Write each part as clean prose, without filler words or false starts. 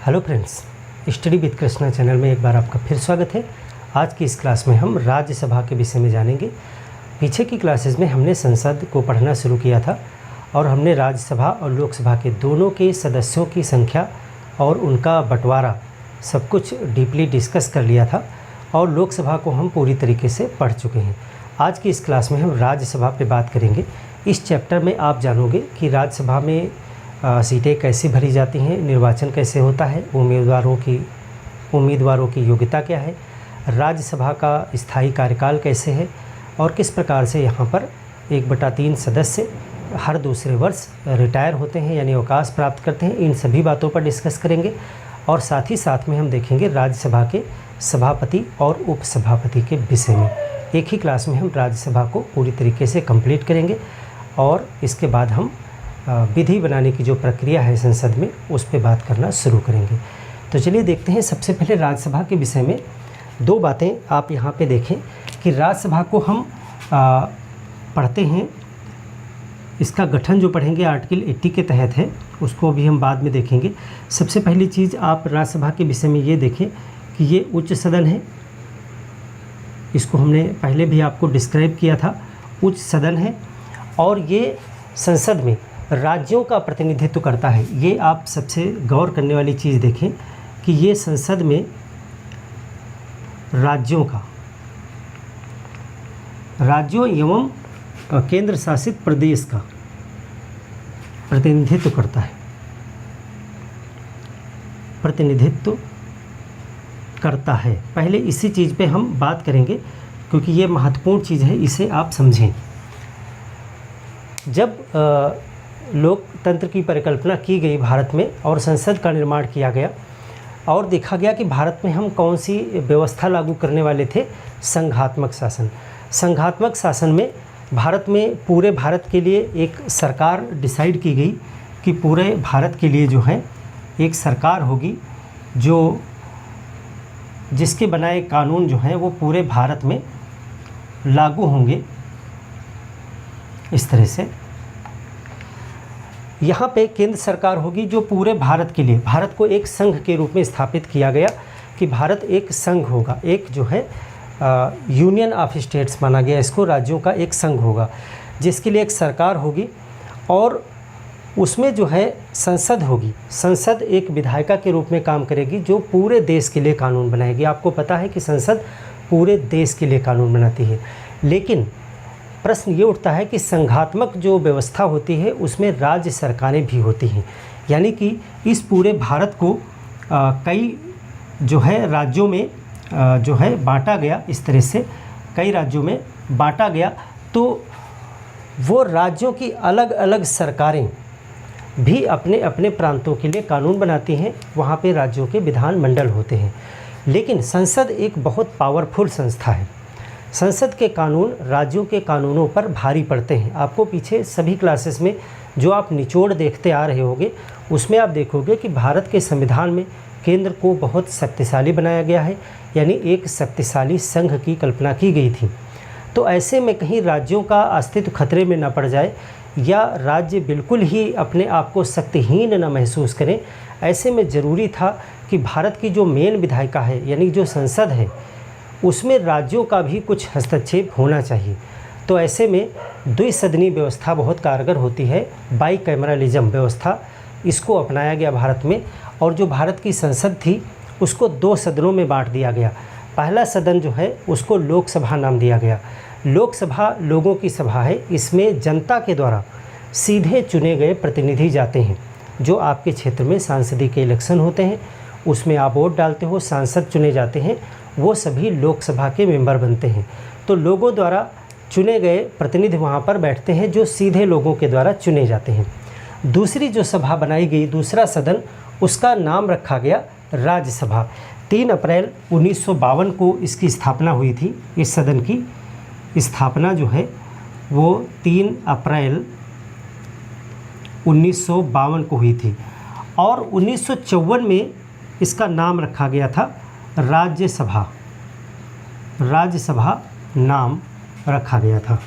Hello friends, study with Krishna channel में एक बार आपका फिर स्वागत है। आज की इस क्लास में हम राज्यसभा के विषय में जानेंगे। पीछे की क्लासेस में हमने संसद को पढ़ना शुरू किया था और हमने राज्यसभा और लोकसभा के दोनों के सदस्यों की संख्या और उनका बंटवारा सब कुछ डीपली डिस्कस कर लिया था और लोकसभा को हम पूरी तरीके से पढ़ चुके हैं। आज की इस क्लास में हम राज्यसभा पे बात करेंगे। इस चैप्टर में आप जानोगे कि राज्यसभा में सीटें कैसे भरी जाती हैं, निर्वाचन कैसे होता है, उम्मीदवारों की योग्यता क्या है, राज्यसभा का स्थायी कार्यकाल कैसे है और किस प्रकार से यहाँ पर 1/3 सदस्य हर दूसरे वर्ष रिटायर होते हैं यानी अवकाश प्राप्त करते हैं। इन सभी बातों पर डिस्कस करेंगे और साथ ही साथ में हम देखेंगे राज्यसभा के सभापति और उपसभापति के विषय में। एक ही क्लास में हम राज्यसभा को पूरी तरीके से कंप्लीट करेंगे और इसके बाद हम विधि बनाने की जो प्रक्रिया है संसद में उस पर बात करना शुरू करेंगे। तो चलिए देखते हैं। सबसे पहले राज्यसभा के विषय में दो बातें आप यहाँ पे देखें कि राज्यसभा को हम पढ़ते हैं। इसका गठन जो पढ़ेंगे आर्टिकल 80 के तहत है, उसको भी हम बाद में देखेंगे। सबसे पहली चीज़ आप राज्यसभा के विषय में ये देखें कि ये उच्च सदन है। इसको हमने पहले भी आपको डिस्क्राइब किया था, उच्च सदन है और ये संसद में राज्यों का प्रतिनिधित्व करता है। ये आप सबसे गौर करने वाली चीज़ देखें कि ये संसद में राज्यों एवं केंद्र शासित प्रदेश का प्रतिनिधित्व करता है। पहले इसी चीज़ पे हम बात करेंगे क्योंकि ये महत्वपूर्ण चीज़ है, इसे आप समझें। जब लोकतंत्र की परिकल्पना की गई भारत में और संसद का निर्माण किया गया और देखा गया कि भारत में हम कौन सी व्यवस्था लागू करने वाले थे, संघात्मक शासन। संघात्मक शासन में भारत में पूरे भारत के लिए एक सरकार डिसाइड की गई कि पूरे भारत के लिए जो है एक सरकार होगी जिसके बनाए कानून जो हैं वो पूरे भारत में लागू होंगे। इस तरह से यहाँ पे केंद्र सरकार होगी जो पूरे भारत के लिए, भारत को एक संघ के रूप में स्थापित किया गया कि भारत एक संघ होगा, एक जो है यूनियन ऑफ स्टेट्स माना गया इसको, राज्यों का एक संघ होगा जिसके लिए एक सरकार होगी और उसमें जो है संसद होगी। संसद एक विधायिका के रूप में काम करेगी जो पूरे देश के लिए कानून बनाएगी। आपको पता है कि संसद पूरे देश के लिए कानून बनाती है, लेकिन प्रश्न ये उठता है कि संघात्मक जो व्यवस्था होती है उसमें राज्य सरकारें भी होती हैं, यानी कि इस पूरे भारत को कई जो है राज्यों में जो है बांटा गया। इस तरह से कई राज्यों में बांटा गया तो वो राज्यों की अलग अलग सरकारें भी अपने अपने प्रांतों के लिए कानून बनाती हैं। वहाँ पे राज्यों के विधानमंडल होते हैं, लेकिन संसद एक बहुत पावरफुल संस्था है। संसद के कानून राज्यों के कानूनों पर भारी पड़ते हैं। आपको पीछे सभी क्लासेस में जो आप निचोड़ देखते आ रहे होंगे उसमें आप देखोगे कि भारत के संविधान में केंद्र को बहुत शक्तिशाली बनाया गया है, यानी एक शक्तिशाली संघ की कल्पना की गई थी। तो ऐसे में कहीं राज्यों का अस्तित्व खतरे में न पड़ जाए या राज्य बिल्कुल ही अपने आप को शक्तिहीन न महसूस करें, ऐसे में ज़रूरी था कि भारत की जो मेन विधायिका है यानी जो संसद है उसमें राज्यों का भी कुछ हस्तक्षेप होना चाहिए। तो ऐसे में द्विसदनीय व्यवस्था बहुत कारगर होती है। बाईकैमरलिज्म व्यवस्था इसको अपनाया गया भारत में और जो भारत की संसद थी उसको 2 सदनों में बांट दिया गया। पहला सदन जो है उसको लोकसभा नाम दिया गया। लोकसभा लोगों की सभा है, इसमें जनता के द्वारा सीधे चुने गए प्रतिनिधि जाते हैं। जो आपके क्षेत्र में सांसदीय के इलेक्शन होते हैं उसमें आप वोट डालते हो, सांसद चुने जाते हैं, वो सभी लोकसभा के मेंबर बनते हैं। तो लोगों द्वारा चुने गए प्रतिनिधि वहाँ पर बैठते हैं जो सीधे लोगों के द्वारा चुने जाते हैं। दूसरी जो सभा बनाई गई, दूसरा सदन, उसका नाम रखा गया राज्यसभा। 3 अप्रैल 1952 को इसकी स्थापना हुई थी। इस सदन की स्थापना जो है वो 3 अप्रैल 1952 को हुई थी और 1954 में इसका नाम रखा गया था राज्यसभा। राज्यसभा नाम रखा गया था।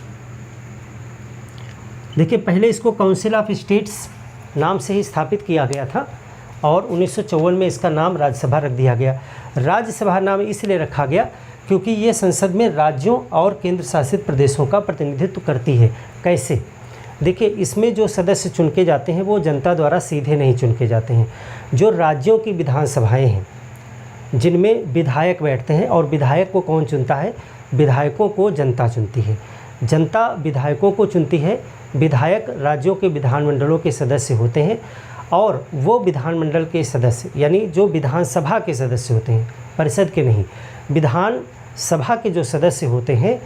देखिए, पहले इसको काउंसिल ऑफ स्टेट्स नाम से ही स्थापित किया गया था और 1954 में इसका नाम राज्यसभा रख दिया गया। राज्यसभा नाम इसलिए रखा गया क्योंकि ये संसद में राज्यों और केंद्र शासित प्रदेशों का प्रतिनिधित्व करती है। कैसे? देखिए, इसमें जो सदस्य चुन के जाते हैं वो जनता द्वारा सीधे नहीं चुन के जाते हैं। जो राज्यों की विधानसभाएं हैं जिनमें विधायक बैठते हैं, और विधायक को कौन चुनता है? विधायकों को जनता चुनती है। जनता विधायकों को चुनती है। विधायक राज्यों के विधानमंडलों के सदस्य होते हैं, और वो विधानमंडल के सदस्य यानी जो विधानसभा के सदस्य होते हैं, परिषद के नहीं, विधानसभा के जो सदस्य होते हैं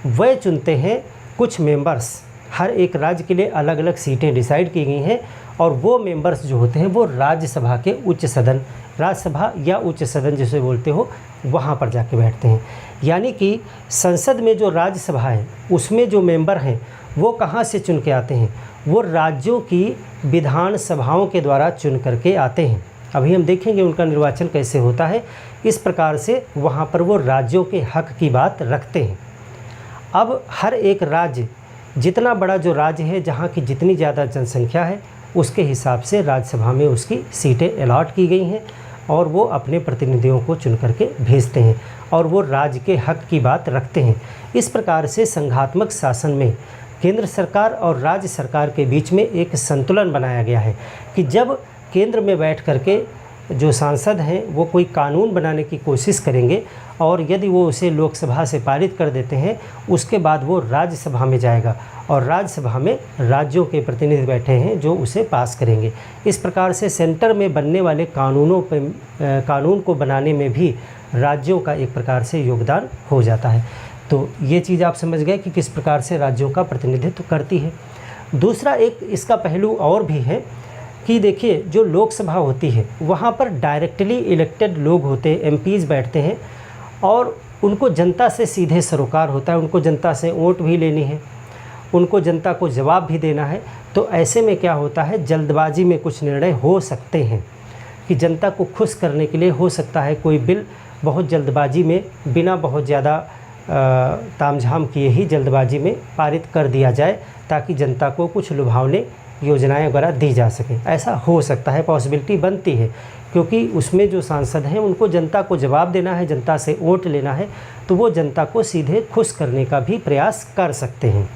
वह चुनते हैं कुछ मेंबर्स। हर एक राज्य के लिए अलग अलग सीटें डिसाइड की गई हैं, और वो मेंबर्स जो होते हैं वो राज्यसभा के उच्च सदन, राज्यसभा या उच्च सदन जिसे बोलते हो, वहाँ पर जाके बैठते हैं। यानी कि संसद में जो राज्यसभा है उसमें जो मेंबर हैं वो कहाँ से चुन के आते हैं? वो राज्यों की विधानसभाओं के द्वारा चुन करके आते हैं। अभी हम देखेंगे उनका निर्वाचन कैसे होता है। इस प्रकार से वहाँ पर वो राज्यों के हक की बात रखते हैं। अब हर एक राज्य, जितना बड़ा जो राज्य है, जहाँ की जितनी ज़्यादा जनसंख्या है, उसके हिसाब से राज्यसभा में उसकी सीटें अलॉट की गई हैं, और वो अपने प्रतिनिधियों को चुन करके भेजते हैं, और वो राज्य के हक की बात रखते हैं। इस प्रकार से संघात्मक शासन में केंद्र सरकार और राज्य सरकार के बीच में एक संतुलन बनाया गया है कि जब केंद्र में बैठ करके जो सांसद हैं वो कोई कानून बनाने की कोशिश करेंगे, और यदि वो उसे लोकसभा से पारित कर देते हैं, उसके बाद वो राज्यसभा में जाएगा, और राज्यसभा में राज्यों के प्रतिनिधि बैठे हैं जो उसे पास करेंगे। इस प्रकार से सेंटर में बनने वाले कानून को बनाने में भी राज्यों का एक प्रकार से योगदान हो जाता है। तो ये चीज़ आप समझ गए कि किस प्रकार से राज्यों का प्रतिनिधित्व करती है। दूसरा एक इसका पहलू और भी है कि देखिए, जो लोकसभा होती है वहाँ पर डायरेक्टली इलेक्टेड लोग होते हैं, एमपीज़ बैठते हैं, और उनको जनता से सीधे सरोकार होता है। उनको जनता से वोट भी लेनी है, उनको जनता को जवाब भी देना है। तो ऐसे में क्या होता है, जल्दबाजी में कुछ निर्णय हो सकते हैं कि जनता को खुश करने के लिए हो सकता है कोई बिल बहुत जल्दबाजी में, बिना बहुत ज़्यादा तामझाम किए ही जल्दबाजी में पारित कर दिया जाए, ताकि जनता को कुछ लुभावने योजनाएं वगैरह दी जा सकें। ऐसा हो सकता है, पॉसिबिलिटी बनती है, क्योंकि उसमें जो सांसद हैं उनको जनता को जवाब देना है, जनता से वोट लेना है, तो वो जनता को सीधे खुश करने का भी प्रयास कर सकते हैं।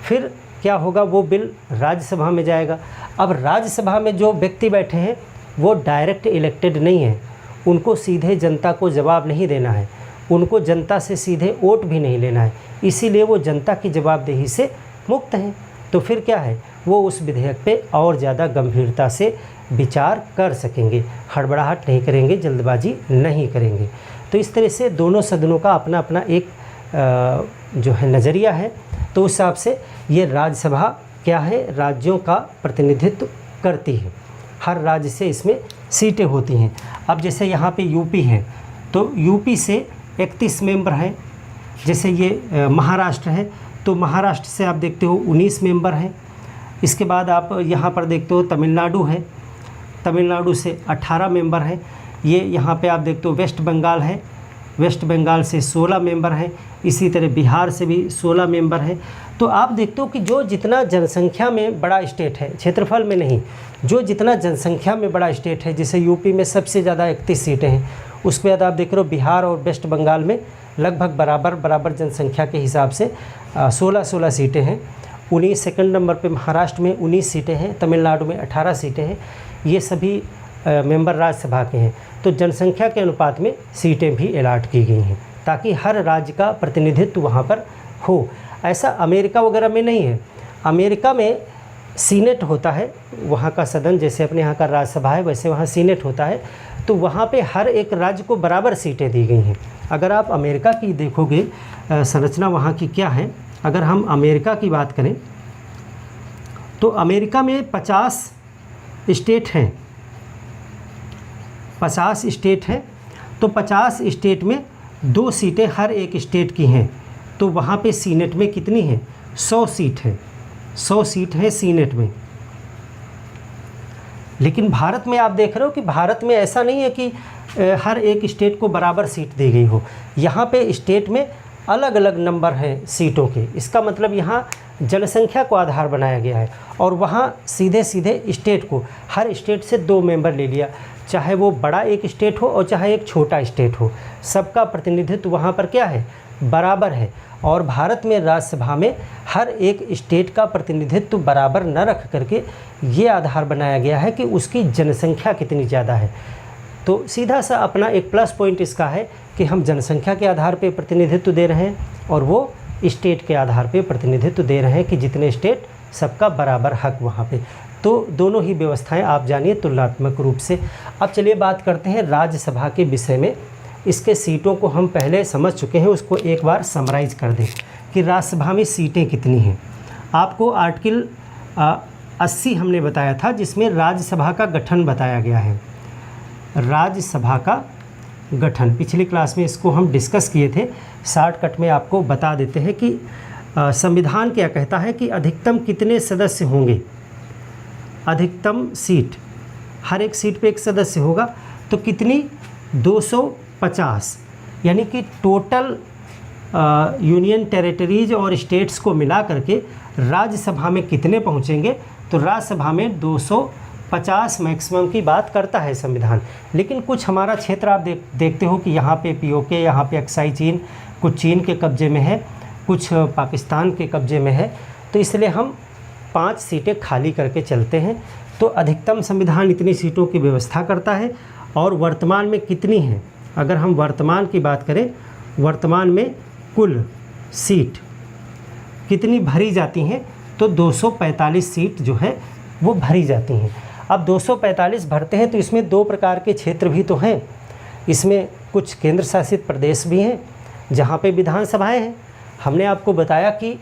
फिर क्या होगा, वो बिल राज्यसभा में जाएगा। अब राज्यसभा में जो व्यक्ति बैठे हैं वो डायरेक्ट इलेक्टेड नहीं है, उनको सीधे जनता को जवाब नहीं देना है, उनको जनता से सीधे वोट भी नहीं लेना है, इसीलिए वो जनता की जवाबदेही से मुक्त हैं। तो फिर क्या है, वो उस विधेयक पे और ज़्यादा गंभीरता से विचार कर सकेंगे, हड़बड़ाहट नहीं करेंगे, जल्दबाजी नहीं करेंगे। तो इस तरह से दोनों सदनों का अपना अपना एक जो है नज़रिया है। तो उस हिसाब से ये राज्यसभा क्या है, राज्यों का प्रतिनिधित्व करती है। हर राज्य से इसमें सीटें होती हैं। अब जैसे यहाँ पे यूपी है, तो यूपी से 31 मेंबर हैं। जैसे ये महाराष्ट्र है, तो महाराष्ट्र से आप देखते हो 19 मेंबर हैं। इसके बाद आप यहाँ पर देखते हो तमिलनाडु है, तमिलनाडु से 18 मेंबर हैं। ये यहाँ पे आप देखते हो वेस्ट बंगाल है, वेस्ट बंगाल से 16 मेंबर हैं। इसी तरह बिहार से भी 16 मेंबर हैं। तो आप देखते हो कि जो जितना जनसंख्या में बड़ा स्टेट है, क्षेत्रफल में नहीं, जो जितना जनसंख्या में बड़ा स्टेट है, जैसे यूपी में सबसे ज़्यादा 31 सीटें हैं। उसके बाद आप देख रहे हो बिहार और वेस्ट बंगाल में लगभग बराबर जनसंख्या के हिसाब से 16 सीटें हैं। 19 सेकंड नंबर पे महाराष्ट्र में 19 सीटें हैं, तमिलनाडु में 18 सीटें हैं। ये सभी मेंबर राज्यसभा के हैं। तो जनसंख्या के अनुपात में सीटें भी अलॉट की गई हैं, ताकि हर राज्य का प्रतिनिधित्व वहाँ पर हो। ऐसा अमेरिका वगैरह में नहीं है। अमेरिका में सीनेट होता है, वहाँ का सदन, जैसे अपने यहाँ का राज्यसभा है वैसे वहाँ सीनेट होता है। तो वहाँ पे हर एक राज्य को बराबर सीटें दी गई हैं। अगर आप अमेरिका की देखोगे संरचना वहाँ की क्या है, अगर हम अमेरिका की बात करें तो अमेरिका में 50 स्टेट हैं, 50 स्टेट हैं। तो 50 स्टेट में 2 सीटें हर एक स्टेट की हैं। तो वहाँ पे सीनेट में कितनी है, 100 सीट है, 100 सीट है सीनेट में। लेकिन भारत में आप देख रहे हो कि भारत में ऐसा नहीं है कि हर एक स्टेट को बराबर सीट दी गई हो। यहाँ पे स्टेट में अलग अलग नंबर हैं सीटों के। इसका मतलब यहाँ जनसंख्या को आधार बनाया गया है और वहाँ सीधे सीधे स्टेट को, हर स्टेट से 2 मेंबर ले लिया, चाहे वो बड़ा एक स्टेट हो और चाहे एक छोटा स्टेट हो, सबका प्रतिनिधित्व वहाँ पर क्या है, बराबर है। और भारत में राज्यसभा में हर एक स्टेट का प्रतिनिधित्व बराबर न रख करके ये आधार बनाया गया है कि उसकी जनसंख्या कितनी ज़्यादा है। तो सीधा सा अपना एक प्लस पॉइंट इसका है कि हम जनसंख्या के आधार पे प्रतिनिधित्व दे रहे हैं और वो स्टेट के आधार पे प्रतिनिधित्व दे रहे हैं कि जितने स्टेट सबका बराबर हक वहाँ पे। तो दोनों ही व्यवस्थाएं आप जानिए तुलनात्मक रूप से। अब चलिए बात करते हैं राज्यसभा के विषय में। इसके सीटों को हम पहले समझ चुके हैं, उसको एक बार समराइज कर दें कि राज्यसभा में सीटें कितनी हैं। आपको आर्टिकल 80 हमने बताया था जिसमें राज्यसभा का गठन बताया गया है। राज्यसभा का गठन पिछली क्लास में इसको हम डिस्कस किए थे, शॉर्टकट में आपको बता देते हैं कि संविधान क्या कहता है कि अधिकतम कितने सदस्य होंगे। अधिकतम सीट, हर एक सीट पे एक सदस्य होगा, तो कितनी, 250, यानी कि टोटल यूनियन टेरिटरीज और स्टेट्स को मिला करके राज्यसभा में कितने पहुंचेंगे, तो राज्यसभा में 250 मैक्सिमम की बात करता है संविधान। लेकिन कुछ हमारा क्षेत्र आप देखते हो कि यहाँ पे पीओके, यहाँ पे अक्साई चीन, कुछ चीन के कब्जे में है, कुछ पाकिस्तान के कब्जे में है, तो इसलिए हम 5 सीटें खाली करके चलते हैं। तो अधिकतम संविधान इतनी सीटों की व्यवस्था करता है। और वर्तमान में कितनी हैं, अगर हम वर्तमान की बात करें, वर्तमान में कुल सीट कितनी भरी जाती हैं, तो 245 सीट जो है वो भरी जाती हैं। अब 245 भरते हैं तो इसमें 2 प्रकार के क्षेत्र भी तो हैं। इसमें कुछ केंद्र शासित प्रदेश भी हैं जहाँ पे विधानसभाएं हैं। हमने आपको बताया कि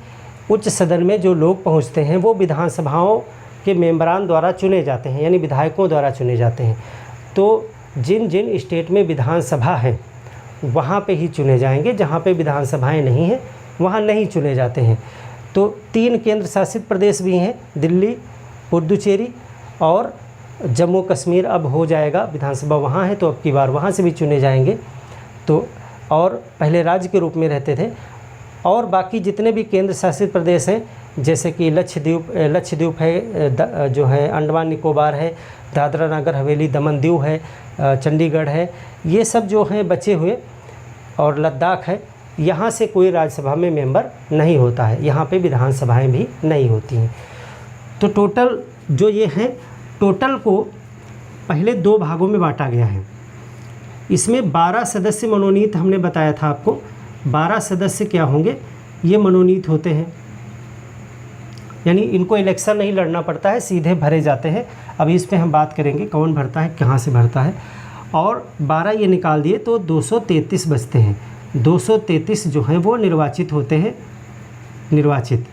उच्च सदन में जो लोग पहुँचते हैं वो विधानसभाओं के मेंबरान द्वारा चुने जाते हैं, यानी विधायकों द्वारा चुने जाते हैं। तो जिन जिन स्टेट में विधानसभा है वहाँ पे ही चुने जाएंगे, जहाँ पे विधानसभाएं नहीं हैं वहाँ नहीं चुने जाते हैं। तो 3 केंद्र शासित प्रदेश भी हैं, दिल्ली, पुडुचेरी और जम्मू कश्मीर अब हो जाएगा, विधानसभा वहाँ है तो अब की बार वहाँ से भी चुने जाएंगे। तो और पहले राज्य के रूप में रहते थे। और बाकी जितने भी केंद्र शासित प्रदेश हैं, जैसे कि लक्षद्वीप है, जो है अंडमान निकोबार है, दादरा नगर हवेली, दमन दीव है, चंडीगढ़ है, ये सब जो हैं बचे हुए, और लद्दाख है, यहाँ से कोई राज्यसभा में मेंबर नहीं होता है, यहाँ पे विधानसभाएं भी नहीं होती हैं। तो टोटल जो ये हैं, टोटल को पहले 2 भागों में बांटा गया है। इसमें 12 सदस्य मनोनीत हमने बताया था आपको। 12 सदस्य क्या होंगे, ये मनोनीत होते हैं, यानी इनको इलेक्शन नहीं लड़ना पड़ता है, सीधे भरे जाते हैं। अभी इस पर हम बात करेंगे कौन भरता है, कहाँ से भरता है। और 12 ये निकाल दिए तो 233 बचते हैं। 233 जो हैं वो निर्वाचित होते हैं, निर्वाचित।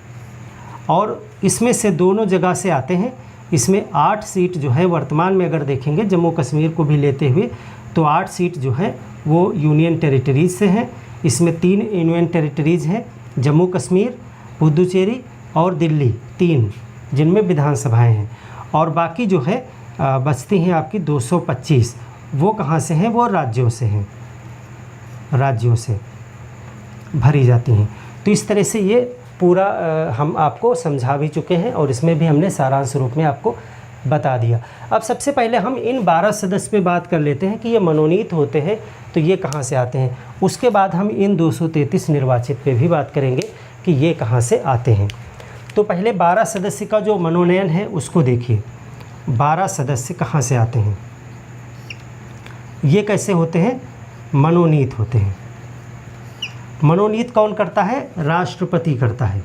और इसमें से दोनों जगह से आते हैं। इसमें 8 सीट जो है वर्तमान में अगर देखेंगे जम्मू कश्मीर को भी लेते हुए, तो 8 सीट जो है वो यूनियन टेरिटरीज से हैं। इसमें 3 यूनियन टेरिटरीज हैं, जम्मू कश्मीर, पुडुचेरी और दिल्ली, 3 जिनमें विधानसभाएं हैं। और बाकी जो है बचती हैं आपकी 225, वो कहाँ से हैं, वो राज्यों से हैं, राज्यों से भरी जाती हैं। तो इस तरह से ये पूरा हम आपको समझा भी चुके हैं और इसमें भी हमने सारांश रूप में आपको बता दिया। अब सबसे पहले हम इन 12 सदस्य पे बात कर लेते हैं कि ये मनोनीत होते हैं तो ये कहाँ से आते हैं। उसके बाद हम इन 233 निर्वाचित पे भी बात करेंगे कि ये कहाँ से आते हैं। तो पहले 12 सदस्य का जो मनोनयन है उसको देखिए। 12 सदस्य कहाँ से आते हैं, ये कैसे होते हैं, मनोनीत होते हैं। मनोनीत कौन करता है, राष्ट्रपति करता है।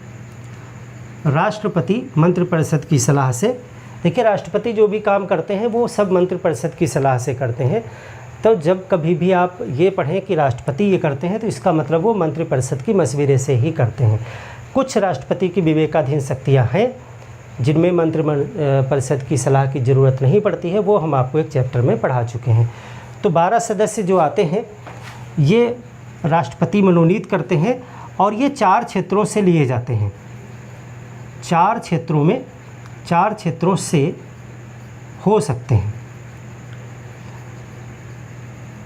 राष्ट्रपति मंत्रिपरिषद की सलाह से, देखिए राष्ट्रपति जो भी काम करते हैं वो सब मंत्रिपरिषद की सलाह से करते हैं। तो जब कभी भी आप ये पढ़ें कि राष्ट्रपति ये करते हैं तो इसका मतलब वो मंत्रिपरिषद की मशवरे से ही करते हैं। कुछ राष्ट्रपति की विवेकाधीन शक्तियाँ हैं जिनमें मंत्रिपरिषद की सलाह की ज़रूरत नहीं पड़ती है, वो हम आपको एक चैप्टर में पढ़ा चुके हैं। तो 12 सदस्य जो आते हैं ये राष्ट्रपति मनोनीत करते हैं और ये 4 क्षेत्रों से लिए जाते हैं। 4 क्षेत्रों में, 4 क्षेत्रों से हो सकते हैं।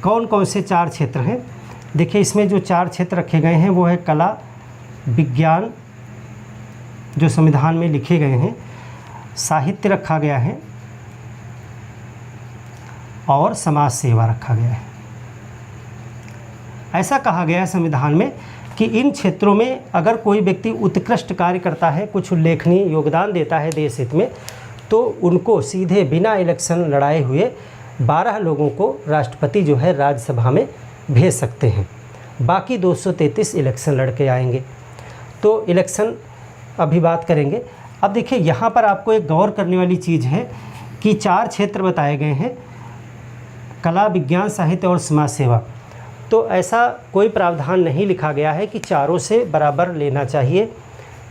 कौन कौन से 4 क्षेत्र हैं, देखिए इसमें जो 4 क्षेत्र रखे गए हैं वो है कला, विज्ञान जो संविधान में लिखे गए हैं, साहित्य रखा गया है और समाज सेवा रखा गया है। ऐसा कहा गया है संविधान में कि इन क्षेत्रों में अगर कोई व्यक्ति उत्कृष्ट कार्य करता है, कुछ उल्लेखनीय योगदान देता है देश हित में, तो उनको सीधे बिना इलेक्शन लड़ाए हुए 12 लोगों को राष्ट्रपति जो है राज्यसभा में भेज सकते हैं। बाकी 233 इलेक्शन लड़के आएंगे। तो इलेक्शन अभी बात करेंगे। अब देखिए यहाँ पर आपको एक गौर करने वाली चीज़ है कि 4 क्षेत्र बताए गए हैं, कला, विज्ञान, साहित्य और समाज सेवा। तो ऐसा कोई प्रावधान नहीं लिखा गया है कि चारों से बराबर लेना चाहिए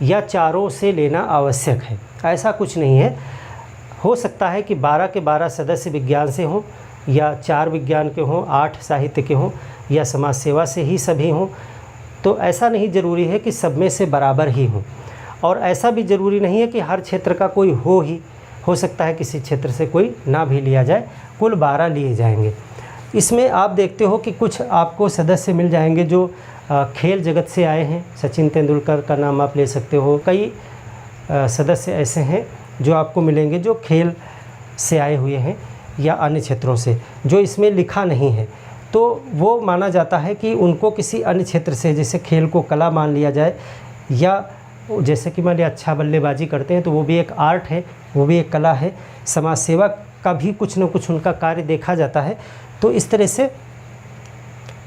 या चारों से लेना आवश्यक है, ऐसा कुछ नहीं है। हो सकता है कि 12 के 12 सदस्य विज्ञान से हों या 4 विज्ञान के हों, 8 साहित्य के हों या समाज सेवा से ही सभी हों। तो ऐसा नहीं ज़रूरी है कि सब में से बराबर ही हों, और ऐसा भी ज़रूरी नहीं है कि हर क्षेत्र का कोई हो सकता है किसी क्षेत्र से कोई ना भी लिया जाए, कुल 12 लिए जाएंगे। इसमें आप देखते हो कि कुछ आपको सदस्य मिल जाएंगे जो खेल जगत से आए हैं। सचिन तेंदुलकर का नाम आप ले सकते हो। कई सदस्य ऐसे हैं जो आपको मिलेंगे जो खेल से आए हुए हैं या अन्य क्षेत्रों से, जो इसमें लिखा नहीं है। तो वो माना जाता है कि उनको किसी अन्य क्षेत्र से, जैसे खेल को कला मान लिया जाए, या जैसे कि मान लिया अच्छा बल्लेबाजी करते हैं तो वो भी एक आर्ट है, वो भी एक कला है। समाज सेवा का भी कुछ न कुछ उनका कार्य देखा जाता है। तो इस तरह से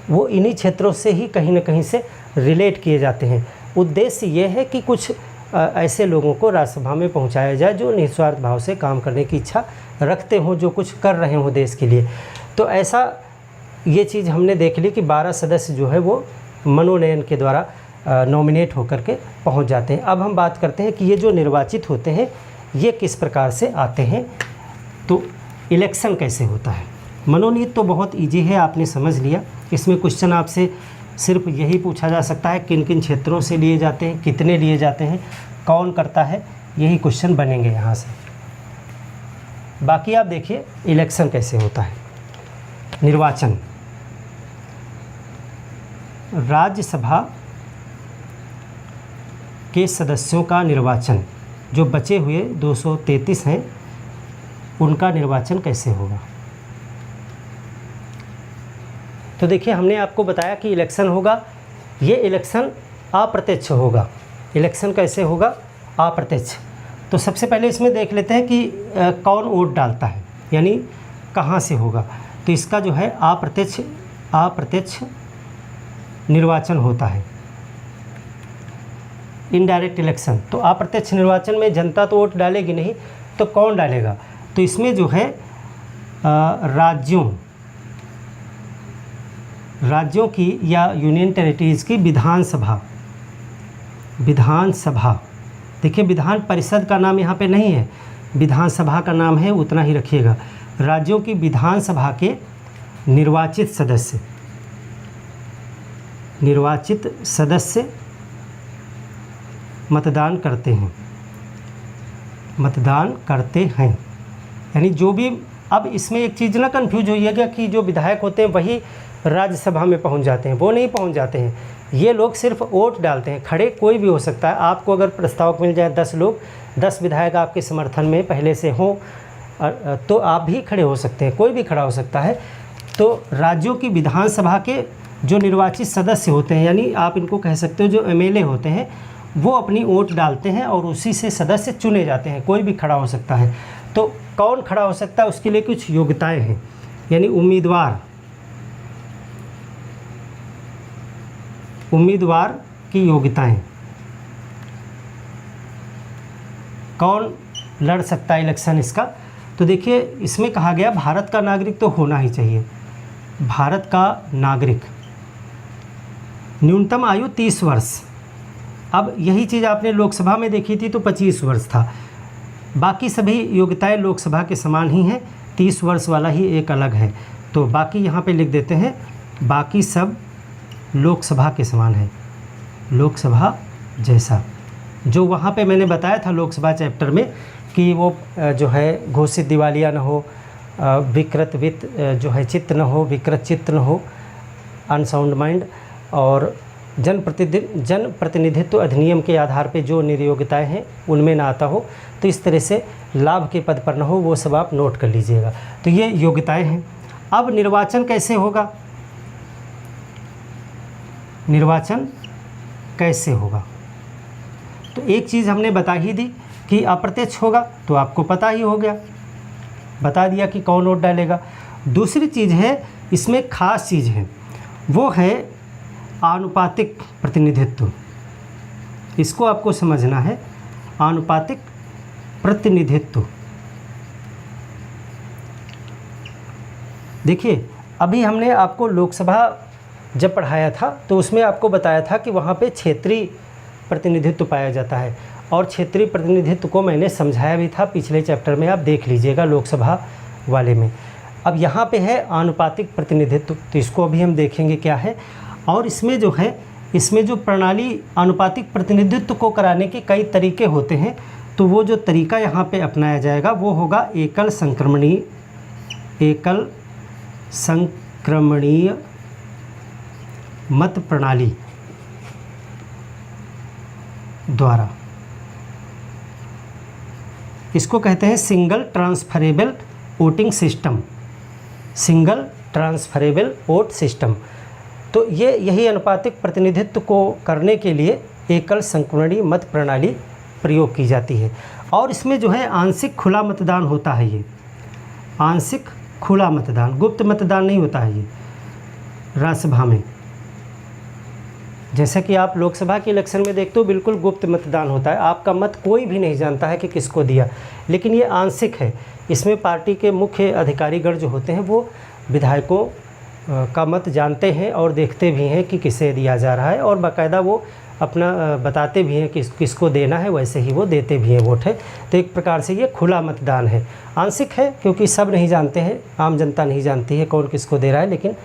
वो इन्हीं क्षेत्रों से ही कहीं न कहीं से रिलेट किए जाते हैं। उद्देश्य ये है कि कुछ ऐसे लोगों को राज्यसभा में पहुंचाया जाए जो निस्वार्थ भाव से काम करने की इच्छा रखते हों, जो कुछ कर रहे हों देश के लिए। तो ऐसा ये चीज़ हमने देख ली कि 12 सदस्य जो है वो मनोनयन के द्वारा नॉमिनेट होकर के पहुंच जाते हैं। अब हम बात करते हैं कि ये जो निर्वाचित होते हैं ये किस प्रकार से आते हैं, तो इलेक्शन कैसे होता है। मनोनीत तो बहुत इजी है, आपने समझ लिया। इसमें क्वेश्चन आपसे सिर्फ यही पूछा जा सकता है किन किन क्षेत्रों से लिए जाते हैं, कितने लिए जाते हैं, कौन करता है, यही क्वेश्चन बनेंगे यहाँ से। बाकी आप देखिए इलेक्शन कैसे होता है। निर्वाचन, राज्यसभा के सदस्यों का निर्वाचन, जो बचे हुए 233 हैं उनका निर्वाचन कैसे होगा। तो देखिए हमने आपको बताया कि इलेक्शन होगा। ये इलेक्शन अप्रत्यक्ष होगा। इलेक्शन कैसे होगा, अप्रत्यक्ष। तो सबसे पहले इसमें देख लेते हैं कि कौन वोट डालता है, यानी कहाँ से होगा। तो इसका जो है अप्रत्यक्ष निर्वाचन होता है, इनडायरेक्ट इलेक्शन। तो अप्रत्यक्ष निर्वाचन में जनता तो वोट डालेगी नहीं, तो कौन डालेगा। तो इसमें जो है राज्यों की या यूनियन टेरिटरीज़ की विधानसभा। देखिए विधान परिषद का नाम यहाँ पे नहीं है, विधानसभा का नाम है, उतना ही रखिएगा। राज्यों की विधानसभा के निर्वाचित सदस्य मतदान करते हैं। यानी जो भी, अब इसमें एक चीज़ ना कन्फ्यूज होइएगा कि जो विधायक होते हैं वही राज्यसभा में पहुंच जाते हैं, वो नहीं पहुंच जाते हैं। ये लोग सिर्फ वोट डालते हैं। खड़े कोई भी हो सकता है। आपको अगर प्रस्ताव मिल जाए 10 लोग, 10 विधायक आपके समर्थन में पहले से हों, तो आप भी खड़े हो सकते हैं, कोई भी खड़ा हो सकता है। तो राज्यों की विधानसभा के जो निर्वाचित सदस्य होते हैं, यानी आप इनको कह सकते हो जो एमएलए होते हैं, वो अपनी वोट डालते हैं और उसी से सदस्य चुने जाते हैं। कोई भी खड़ा हो सकता है। तो कौन खड़ा हो सकता है, उसके लिए कुछ योग्यताएं हैं। यानी उम्मीदवार की योग्यताएं, कौन लड़ सकता है इलेक्शन इसका। तो देखिए इसमें कहा गया भारत का नागरिक तो होना ही चाहिए। भारत का नागरिक, न्यूनतम आयु 30 वर्ष। अब यही चीज़ आपने लोकसभा में देखी थी तो 25 वर्ष था। बाकी सभी योग्यताएं लोकसभा के समान ही हैं, 30 वर्ष वाला ही एक अलग है। तो बाकी यहाँ पे लिख देते हैं, बाकी सब लोकसभा के समान है, लोकसभा जैसा। जो वहाँ पे मैंने बताया था लोकसभा चैप्टर में कि वो जो है घोषित दिवालिया न हो, विकृत वित्त जो है चित्त न हो, विकृत चित्त न हो, अनसाउंड माइंड और जनप्रतिनिधित्व अधिनियम के आधार पे जो निर्योग्यताएं हैं उनमें ना आता हो, तो इस तरह से लाभ के पद पर ना हो, वो सब आप नोट कर लीजिएगा। तो ये योग्यताएं हैं। अब निर्वाचन कैसे होगा, निर्वाचन कैसे होगा, तो एक चीज़ हमने बता ही दी कि अप्रत्यक्ष होगा, तो आपको पता ही हो गया, बता दिया कि कौन वोट डालेगा। दूसरी चीज़ है, इसमें खास चीज़ है, वो है आनुपातिक प्रतिनिधित्व। इसको आपको समझना है, आनुपातिक प्रतिनिधित्व। देखिए, अभी हमने आपको लोकसभा जब पढ़ाया था तो उसमें आपको बताया था कि वहाँ पे क्षेत्रीय प्रतिनिधित्व पाया जाता है, और क्षेत्रीय प्रतिनिधित्व को मैंने समझाया भी था पिछले चैप्टर में, आप देख लीजिएगा लोकसभा वाले में। अब यहाँ पे है आनुपातिक प्रतिनिधित्व, तो इसको अभी हम देखेंगे क्या है। और इसमें जो है, इसमें जो प्रणाली आनुपातिक प्रतिनिधित्व को कराने के कई तरीके होते हैं, तो वो जो तरीका यहाँ पे अपनाया जाएगा वो होगा एकल संक्रमणीय मत प्रणाली द्वारा। इसको कहते हैं single transferable voting system, single transferable vote system. तो ये यही आनुपातिक प्रतिनिधित्व को करने के लिए एकल संक्रमणीय मत प्रणाली प्रयोग की जाती है। और इसमें जो है आंशिक खुला मतदान होता है, ये आंशिक खुला मतदान, गुप्त मतदान नहीं होता है ये राज्यसभा में। जैसा कि आप लोकसभा के इलेक्शन में देखते हो, बिल्कुल गुप्त मतदान होता है, आपका मत कोई भी नहीं जानता है कि किसको दिया, लेकिन ये आंशिक है। इसमें पार्टी के मुख्य अधिकारीगण जो होते हैं वो विधायकों का मत जानते हैं और देखते भी हैं कि किसे दिया जा रहा है, और बाकायदा वो अपना बताते भी हैं कि किसको देना है, वैसे ही वो देते भी हैं वोट है। तो एक प्रकार से ये खुला मतदान है। आंशिक है क्योंकि सब नहीं जानते हैं, आम जनता नहीं जानती है कौन किसको दे रहा है, लेकिन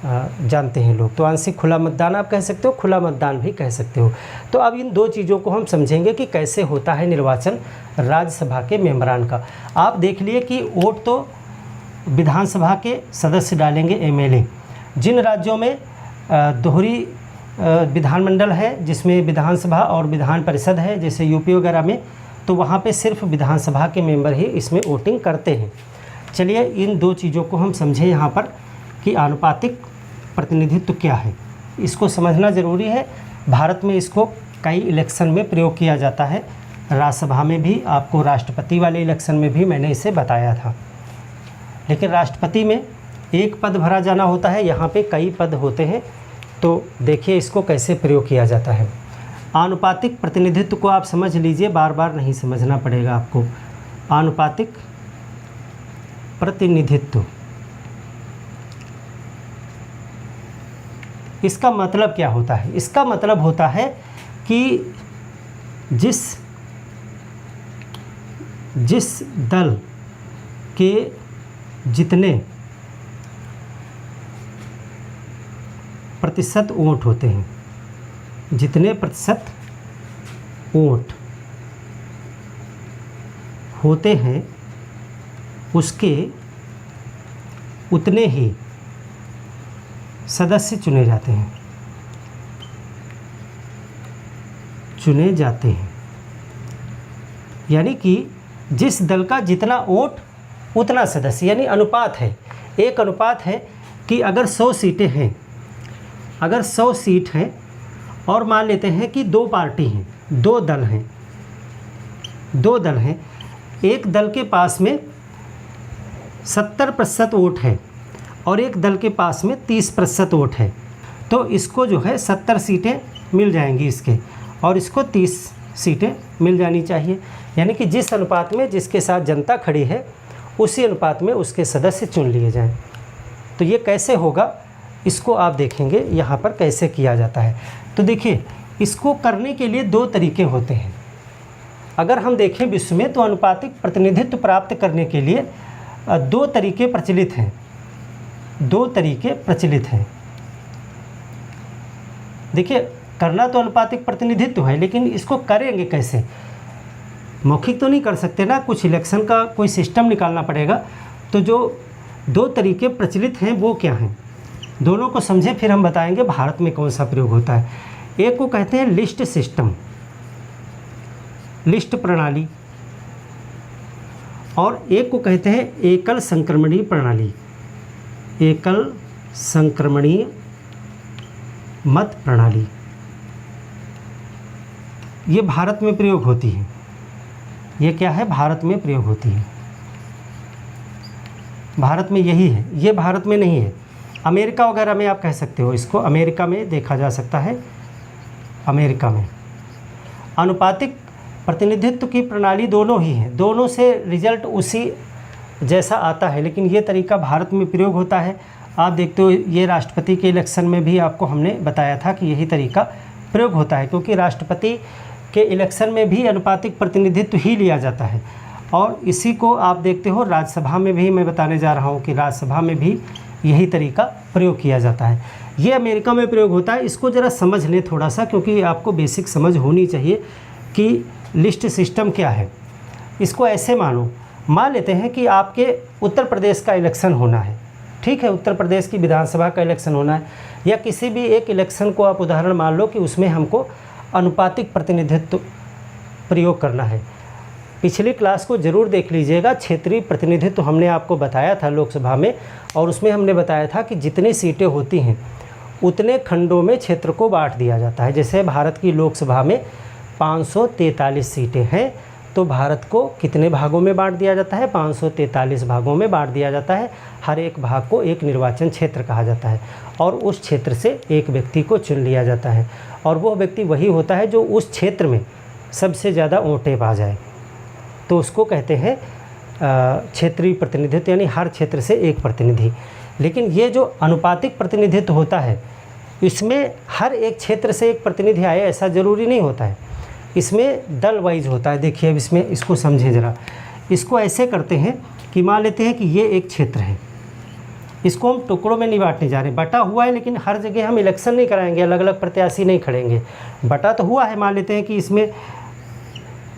जानते हैं लोग। तो आंशिक खुला मतदान आप कह सकते हो, खुला मतदान भी कह सकते हो। तो अब इन दो चीज़ों को हम समझेंगे कि कैसे होता है निर्वाचन राज्यसभा के मेंबरान का। आप देख लिए कि वोट तो विधानसभा के सदस्य डालेंगे, एमएलए। जिन राज्यों में दोहरी विधानमंडल है, जिसमें विधानसभा और विधान परिषद है, जैसे यूपी वगैरह में, तो वहाँ पे सिर्फ विधानसभा के मेंबर ही इसमें वोटिंग करते हैं। चलिए इन दो चीज़ों को हम समझें यहाँ पर कि आनुपातिक प्रतिनिधित्व क्या है, इसको समझना ज़रूरी है। भारत में इसको कई इलेक्शन में प्रयोग किया जाता है, राज्यसभा में भी, आपको राष्ट्रपति वाले इलेक्शन में भी मैंने इसे बताया था। लेकिन राष्ट्रपति में एक पद भरा जाना होता है, यहाँ पे कई पद होते हैं। तो देखिए इसको कैसे प्रयोग किया जाता है। आनुपातिक प्रतिनिधित्व को आप समझ लीजिए, बार बार नहीं समझना पड़ेगा आपको। आनुपातिक प्रतिनिधित्व, इसका मतलब क्या होता है? इसका मतलब होता है कि जिस दल के जितने प्रतिशत वोट होते हैं, जितने प्रतिशत वोट होते हैं, उसके उतने ही सदस्य चुने जाते हैं। यानी कि जिस दल का जितना वोट उतना सदस्य, यानी अनुपात है। एक अनुपात है कि अगर 100 सीटें हैं, अगर 100 सीट हैं और मान लेते हैं कि दो पार्टी हैं, दो दल हैं, एक दल के पास में 70% वोट है और एक दल के पास में 30% वोट है, तो इसको जो है 70 सीटें मिल जाएंगी इसके, और इसको 30 सीटें मिल जानी चाहिए। यानी कि जिस अनुपात में जिसके साथ जनता खड़ी है, उसी अनुपात में उसके सदस्य चुन लिए जाएं। तो ये कैसे होगा, इसको आप देखेंगे यहाँ पर कैसे किया जाता है। तो देखिए, इसको करने के लिए दो तरीके होते हैं। अगर हम देखें विश्व में, तो अनुपातिक प्रतिनिधित्व प्राप्त करने के लिए दो तरीके प्रचलित हैं। देखिए, करना तो अनुपातिक प्रतिनिधित्व है, लेकिन इसको करेंगे कैसे? मौखिक तो नहीं कर सकते ना, कुछ इलेक्शन का कोई सिस्टम निकालना पड़ेगा। तो जो दो तरीके प्रचलित हैं वो क्या हैं? दोनों को समझें, फिर हम बताएंगे भारत में कौन सा प्रयोग होता है। एक को कहते हैं लिस्ट सिस्टम, लिस्ट प्रणाली, और एक को कहते हैं एकल संक्रमणीय प्रणाली, एकल संक्रमणीय मत प्रणाली। ये भारत में प्रयोग होती है। ये क्या है? भारत में प्रयोग होती है। भारत में यही है, ये भारत में नहीं है। अमेरिका वगैरह में आप कह सकते हो इसको, अमेरिका में देखा जा सकता है। अमेरिका में आनुपातिक प्रतिनिधित्व की प्रणाली दोनों ही हैं, दोनों से रिजल्ट उसी जैसा आता है, लेकिन ये तरीका भारत में प्रयोग होता है। आप देखते हो ये राष्ट्रपति के इलेक्शन में भी आपको हमने बताया था कि यही तरीका प्रयोग होता है, क्योंकि राष्ट्रपति के इलेक्शन में भी अनुपातिक प्रतिनिधित्व ही लिया जाता है। और इसी को आप देखते हो राज्यसभा में भी, मैं बताने जा रहा हूँ कि राज्यसभा में भी यही तरीका प्रयोग किया जाता है। ये अमेरिका में प्रयोग होता है। इसको ज़रा समझ लें थोड़ा सा, क्योंकि आपको बेसिक समझ होनी चाहिए कि लिस्ट सिस्टम क्या है। इसको ऐसे मान लेते हैं कि आपके उत्तर प्रदेश का इलेक्शन होना है, ठीक है, उत्तर प्रदेश की विधानसभा का इलेक्शन होना है, या किसी भी एक इलेक्शन को आप उदाहरण मान लो कि उसमें हमको अनुपातिक प्रतिनिधित्व प्रयोग करना है। पिछली क्लास को ज़रूर देख लीजिएगा, क्षेत्रीय प्रतिनिधित्व हमने आपको बताया था लोकसभा में, और उसमें हमने बताया था कि जितनी सीटें होती हैं उतने खंडों में क्षेत्र को बांट दिया जाता है। जैसे भारत की लोकसभा में 543 सीटें हैं, तो भारत को कितने भागों में बांट दिया जाता है? 543 भागों में बांट दिया जाता है। हर एक भाग को एक निर्वाचन क्षेत्र कहा जाता है, और उस क्षेत्र से एक व्यक्ति को चुन लिया जाता है, और वो व्यक्ति वही होता है जो उस क्षेत्र में सबसे ज़्यादा वोटें पा जाए, तो उसको कहते हैं क्षेत्रीय प्रतिनिधित्व, यानी हर क्षेत्र से एक प्रतिनिधि। लेकिन ये जो अनुपातिक प्रतिनिधित्व होता है, इसमें हर एक क्षेत्र से एक प्रतिनिधि आए ऐसा ज़रूरी नहीं होता है, इसमें दल वाइज होता है। देखिए अब इसमें इसको समझें ज़रा। इसको ऐसे करते हैं कि मान लेते हैं कि ये एक क्षेत्र है, इसको हम टुकड़ों में नहीं बांटने जा रहे, बटा हुआ है, लेकिन हर जगह हम इलेक्शन नहीं कराएंगे, अलग अलग प्रत्याशी नहीं खड़ेंगे। बटा तो हुआ है, मान लेते हैं कि इसमें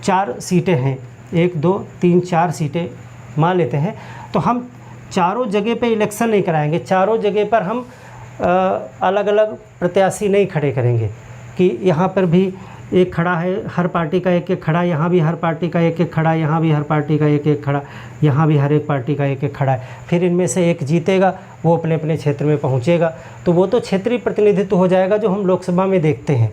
4 सीटें हैं, 1 2 3 4 सीटें मान लेते हैं, तो हम चारों जगह पे इलेक्शन नहीं कराएंगे, चारों जगह पर हम अलग अलग प्रत्याशी नहीं खड़े करेंगे कि यहाँ पर भी एक खड़ा है, हर पार्टी का एक एक खड़ा, यहाँ भी हर पार्टी का एक एक खड़ा, यहाँ भी हर पार्टी का एक एक खड़ा, यहाँ भी हर एक पार्टी का एक एक खड़ा है। फिर इनमें से एक जीतेगा, वो अपने अपने क्षेत्र में पहुँचेगा, तो वो तो क्षेत्रीय प्रतिनिधित्व हो जाएगा जो हम लोकसभा में देखते हैं।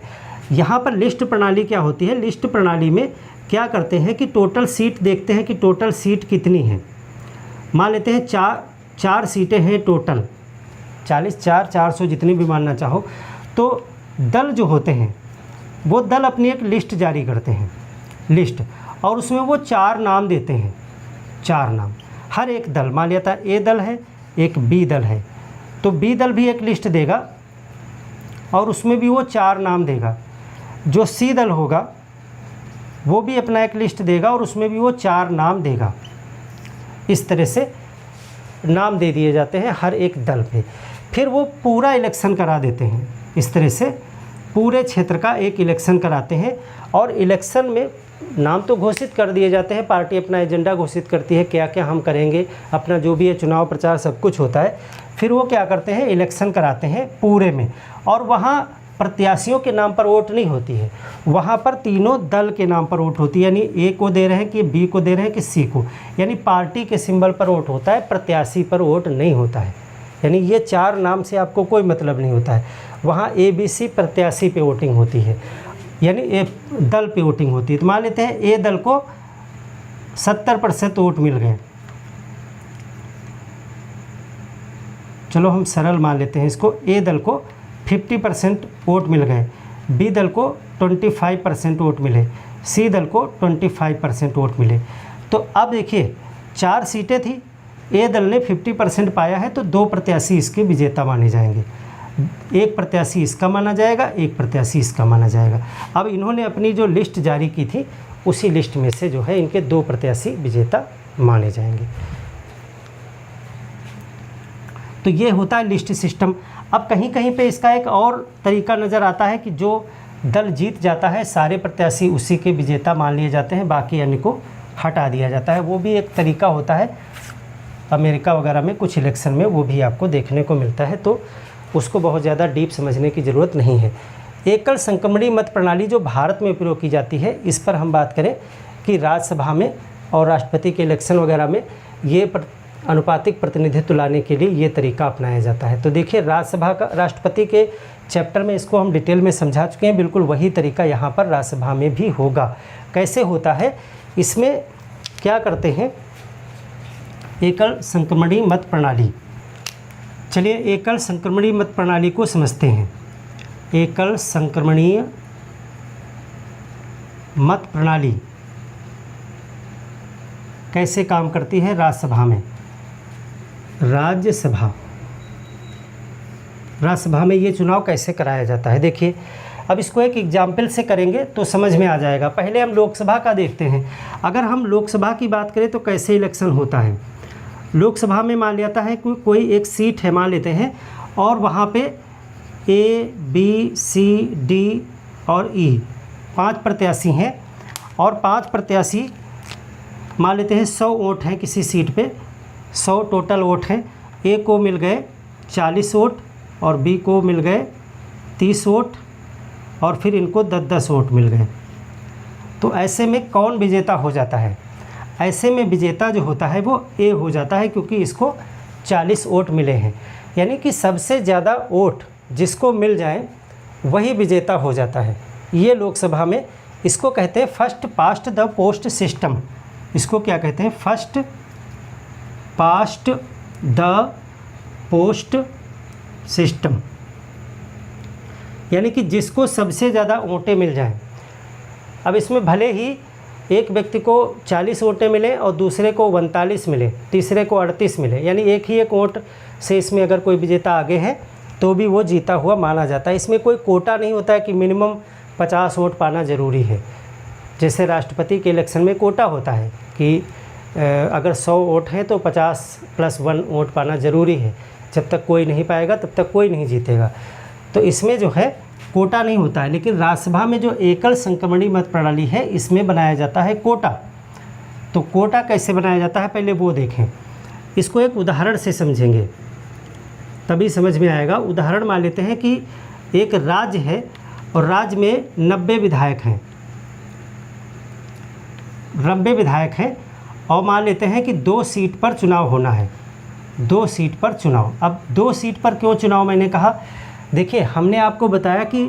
यहाँ पर लिस्ट प्रणाली क्या होती है? लिस्ट प्रणाली में क्या करते हैं कि टोटल सीट देखते हैं कि टोटल सीट कितनी है। मान लेते हैं 4 सीटें हैं टोटल, 40 400 जितनी भी मानना चाहो। तो दल जो होते हैं वो दल अपनी एक लिस्ट जारी करते हैं, लिस्ट, और उसमें वो 4 नाम देते हैं, 4 नाम। हर एक दल, मान लिया था ए दल है, एक बी दल है, तो बी दल भी एक लिस्ट देगा और उसमें भी वो 4 नाम देगा। जो सी दल होगा वो भी अपना एक लिस्ट देगा और उसमें भी वो 4 नाम देगा। इस तरह से नाम दे दिए जाते हैं हर एक दल पे। फिर वो पूरा इलेक्शन करा देते हैं, इस तरह से पूरे क्षेत्र का एक इलेक्शन कराते हैं। और इलेक्शन में नाम तो घोषित कर दिए जाते हैं, पार्टी अपना एजेंडा घोषित करती है क्या क्या हम करेंगे, अपना जो भी है चुनाव प्रचार सब कुछ होता है। फिर वो क्या करते हैं, इलेक्शन कराते हैं पूरे में, और वहाँ प्रत्याशियों के नाम पर वोट नहीं होती है, वहाँ पर तीनों दल के नाम पर वोट होती है। यानी ए को दे रहे हैं कि बी को दे रहे हैं कि सी को, यानी पार्टी के सिंबल पर वोट होता है, प्रत्याशी पर वोट नहीं होता है। यानी ये 4 नाम से आपको कोई मतलब नहीं होता है। वहाँ ए बी सी प्रत्याशी पे वोटिंग होती है, यानी ए दल पे वोटिंग होती है। तो मान लेते हैं ए दल को 70% वोट मिल गए, चलो हम सरल मान लेते हैं इसको, ए दल को 50% वोट मिल गए, बी दल को 25% वोट मिले, सी दल को 25% वोट मिले। तो अब देखिए 4 सीटें थी, ए दल ने 50% पाया है, तो 2 प्रत्याशी इसके विजेता माने जाएंगे, एक प्रत्याशी इसका माना जाएगा, एक प्रत्याशी इसका माना जाएगा। अब इन्होंने अपनी जो लिस्ट जारी की थी उसी लिस्ट में से जो है इनके 2 प्रत्याशी विजेता माने जाएंगे। तो ये होता है लिस्ट सिस्टम। अब कहीं कहीं पे इसका एक और तरीका नज़र आता है कि जो दल जीत जाता है सारे प्रत्याशी उसी के विजेता मान लिए जाते हैं, बाकी अन्य को हटा दिया जाता है। वो भी एक तरीका होता है, अमेरिका वगैरह में कुछ इलेक्शन में वो भी आपको देखने को मिलता है। तो उसको बहुत ज़्यादा डीप समझने की ज़रूरत नहीं है। एकल संक्रमणीय मत प्रणाली जो भारत में प्रयोग की जाती है, इस पर हम बात करें कि राज्यसभा में और राष्ट्रपति के इलेक्शन वगैरह में ये अनुपातिक प्रतिनिधित्व लाने के लिए ये तरीका अपनाया जाता है। तो देखिए, राज्यसभा का राष्ट्रपति के चैप्टर में इसको हम डिटेल में समझा चुके हैं, बिल्कुल वही तरीका यहाँ पर राज्यसभा में भी होगा। कैसे होता है, इसमें क्या करते हैं, एकल संक्रमणीय मत प्रणाली। चलिए एकल संक्रमणीय मत प्रणाली को समझते हैं। एकल संक्रमणीय मत प्रणाली कैसे काम करती है राज्यसभा में। राज्यसभा में ये चुनाव कैसे कराया जाता है, देखिए अब इसको एक एग्जाम्पल से करेंगे तो समझ में आ जाएगा। पहले हम लोकसभा का देखते हैं। अगर हम लोकसभा की बात करें तो कैसे इलेक्शन होता है। लोकसभा में मान लेता है कोई एक सीट है, मान लेते हैं, और वहाँ पे A, B, C, D और E 5 प्रत्याशी हैं, और 5 प्रत्याशी मान लेते हैं 100 वोट हैं किसी सीट पे, 100 टोटल वोट हैं। A को मिल गए 40 वोट और B को मिल गए 30 वोट, और फिर इनको 10-10 वोट मिल गए। तो ऐसे में कौन विजेता हो जाता है, ऐसे में विजेता जो होता है वो A हो जाता है, क्योंकि इसको 40 वोट मिले हैं। यानी कि सबसे ज़्यादा वोट जिसको मिल जाए वही विजेता हो जाता है। ये लोकसभा में इसको कहते हैं first past the post system. इसको क्या कहते हैं, first past the post system. यानी कि जिसको सबसे ज़्यादा वोटें मिल जाएं। अब इसमें भले ही एक व्यक्ति को 40 वोटें मिले और दूसरे को 39 मिले, तीसरे को 38 मिले, यानी एक ही एक वोट से इसमें अगर कोई विजेता आगे है तो भी वो जीता हुआ माना जाता है। इसमें कोई कोटा नहीं होता है कि मिनिमम 50 वोट पाना ज़रूरी है। जैसे राष्ट्रपति के इलेक्शन में कोटा होता है कि अगर 100 वोट हैं तो 50+1 वोट पाना ज़रूरी है। जब तक कोई नहीं पाएगा तब तक कोई नहीं जीतेगा। तो इसमें जो है कोटा नहीं होता है। लेकिन राज्यसभा में जो एकल संक्रमणीय मत प्रणाली है, इसमें बनाया जाता है कोटा। तो कोटा कैसे बनाया जाता है पहले वो देखें। इसको एक उदाहरण से समझेंगे तभी समझ में आएगा। उदाहरण मान लेते हैं कि एक राज्य है और राज्य में 90 विधायक हैं, 90 विधायक हैं, और मान लेते हैं कि 2 सीट पर चुनाव होना है। 2 सीट पर चुनाव। अब 2 सीट पर क्यों चुनाव मैंने कहा, देखिए हमने आपको बताया कि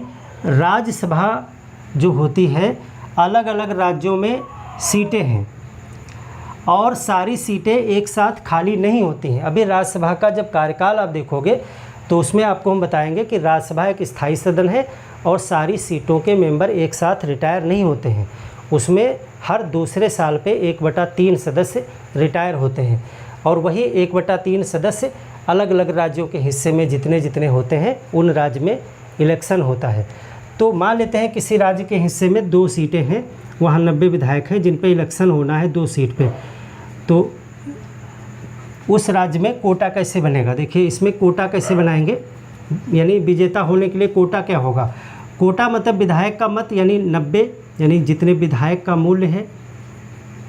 राज्यसभा जो होती है अलग अलग राज्यों में सीटें हैं और सारी सीटें एक साथ खाली नहीं होती हैं। अभी राज्यसभा का जब कार्यकाल आप देखोगे तो उसमें आपको हम बताएंगे कि राज्यसभा एक स्थायी सदन है और सारी सीटों के मेंबर एक साथ रिटायर नहीं होते हैं। उसमें हर दूसरे साल पे 1/3 सदस्य रिटायर होते हैं, और वही 1/3 सदस्य अलग अलग राज्यों के हिस्से में जितने जितने होते हैं उन राज्य में इलेक्शन होता है। तो मान लेते हैं किसी राज्य के हिस्से में 2 सीटें हैं, वहाँ 90 विधायक हैं जिन पे इलेक्शन होना है 2 सीट पे। तो उस राज्य में कोटा कैसे बनेगा, देखिए इसमें कोटा कैसे बनाएंगे, यानी विजेता होने के लिए कोटा क्या होगा। कोटा मतलब विधायक का मत, यानी 90, यानी जितने विधायक का मूल्य है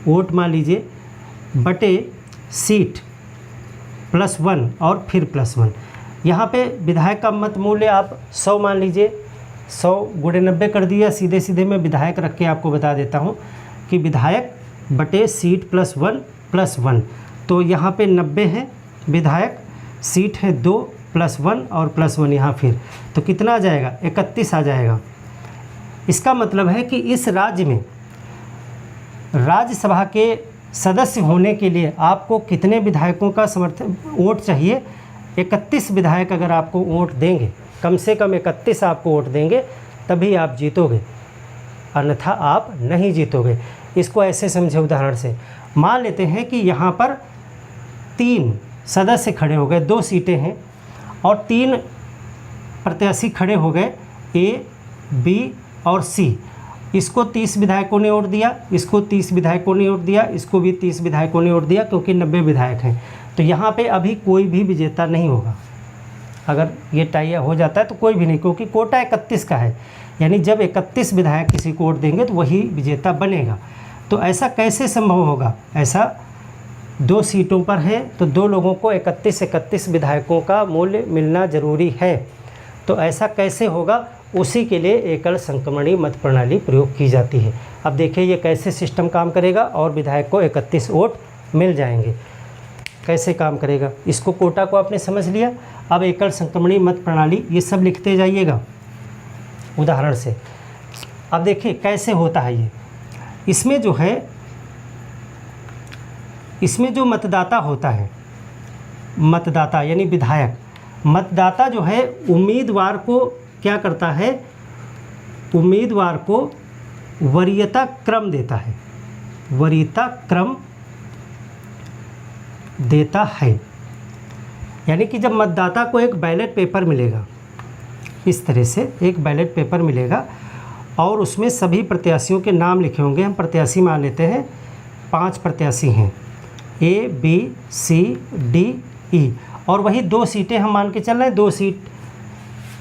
वोट मान लीजिए, बटे सीट +1 और फिर +1। यहाँ पे विधायक का मत मूल्य आप 100 मान लीजिए, 100 × 90 कर दिया। सीधे सीधे मैं विधायक रख के आपको बता देता हूँ कि विधायक बटे सीट +1 तो यहाँ पे 90 है विधायक, सीट है 2 +1 और +1 यहाँ फिर, तो कितना आ जाएगा, 31 आ जाएगा। इसका मतलब है कि इस राज्य में राज्यसभा के सदस्य होने के लिए आपको कितने विधायकों का समर्थन वोट चाहिए, 31 विधायक अगर आपको वोट देंगे, कम से कम 31 आपको वोट देंगे तभी आप जीतोगे, अन्यथा आप नहीं जीतोगे। इसको ऐसे समझे उदाहरण से, मान लेते हैं कि यहाँ पर 3 सदस्य खड़े हो गए, 2 सीटें हैं और 3 प्रत्याशी खड़े हो गए, A, B और C। इसको 30 विधायकों ने वोट दिया, इसको 30 विधायकों ने वोट दिया, इसको भी 30 विधायकों ने वोट दिया, क्योंकि 90 विधायक हैं। तो यहाँ पे अभी कोई भी विजेता नहीं होगा। अगर ये टाई हो जाता है तो कोई भी नहीं, क्योंकि कोटा 31 का है, यानी जब 31 विधायक किसी को वोट देंगे तो वही विजेता बनेगा। तो ऐसा कैसे संभव होगा, ऐसा 2 सीटों पर हैं तो 2 लोगों को 31 विधायकों का मूल्य मिलना जरूरी है। तो ऐसा कैसे होगा, उसी के लिए एकल संक्रमणीय मत प्रणाली प्रयोग की जाती है। अब देखिए ये कैसे सिस्टम काम करेगा और विधायक को 31 वोट मिल जाएंगे। कैसे काम करेगा, इसको कोटा को आपने समझ लिया। अब एकल संक्रमणीय मत प्रणाली ये सब लिखते जाइएगा उदाहरण से। अब देखिए कैसे होता है ये। इसमें जो है, इसमें जो मतदाता होता है, मतदाता यानी विधायक, मतदाता जो है उम्मीदवार को क्या करता है, उम्मीदवार को वरीयता क्रम देता है, वरीयता क्रम देता है। यानी कि जब मतदाता को एक बैलेट पेपर मिलेगा, इस तरह से एक बैलेट पेपर मिलेगा और उसमें सभी प्रत्याशियों के नाम लिखे होंगे। हम प्रत्याशी मान लेते हैं 5 प्रत्याशी हैं, A B C D E, और वही 2 सीटें हम मान के चल रहे हैं, 2 सीट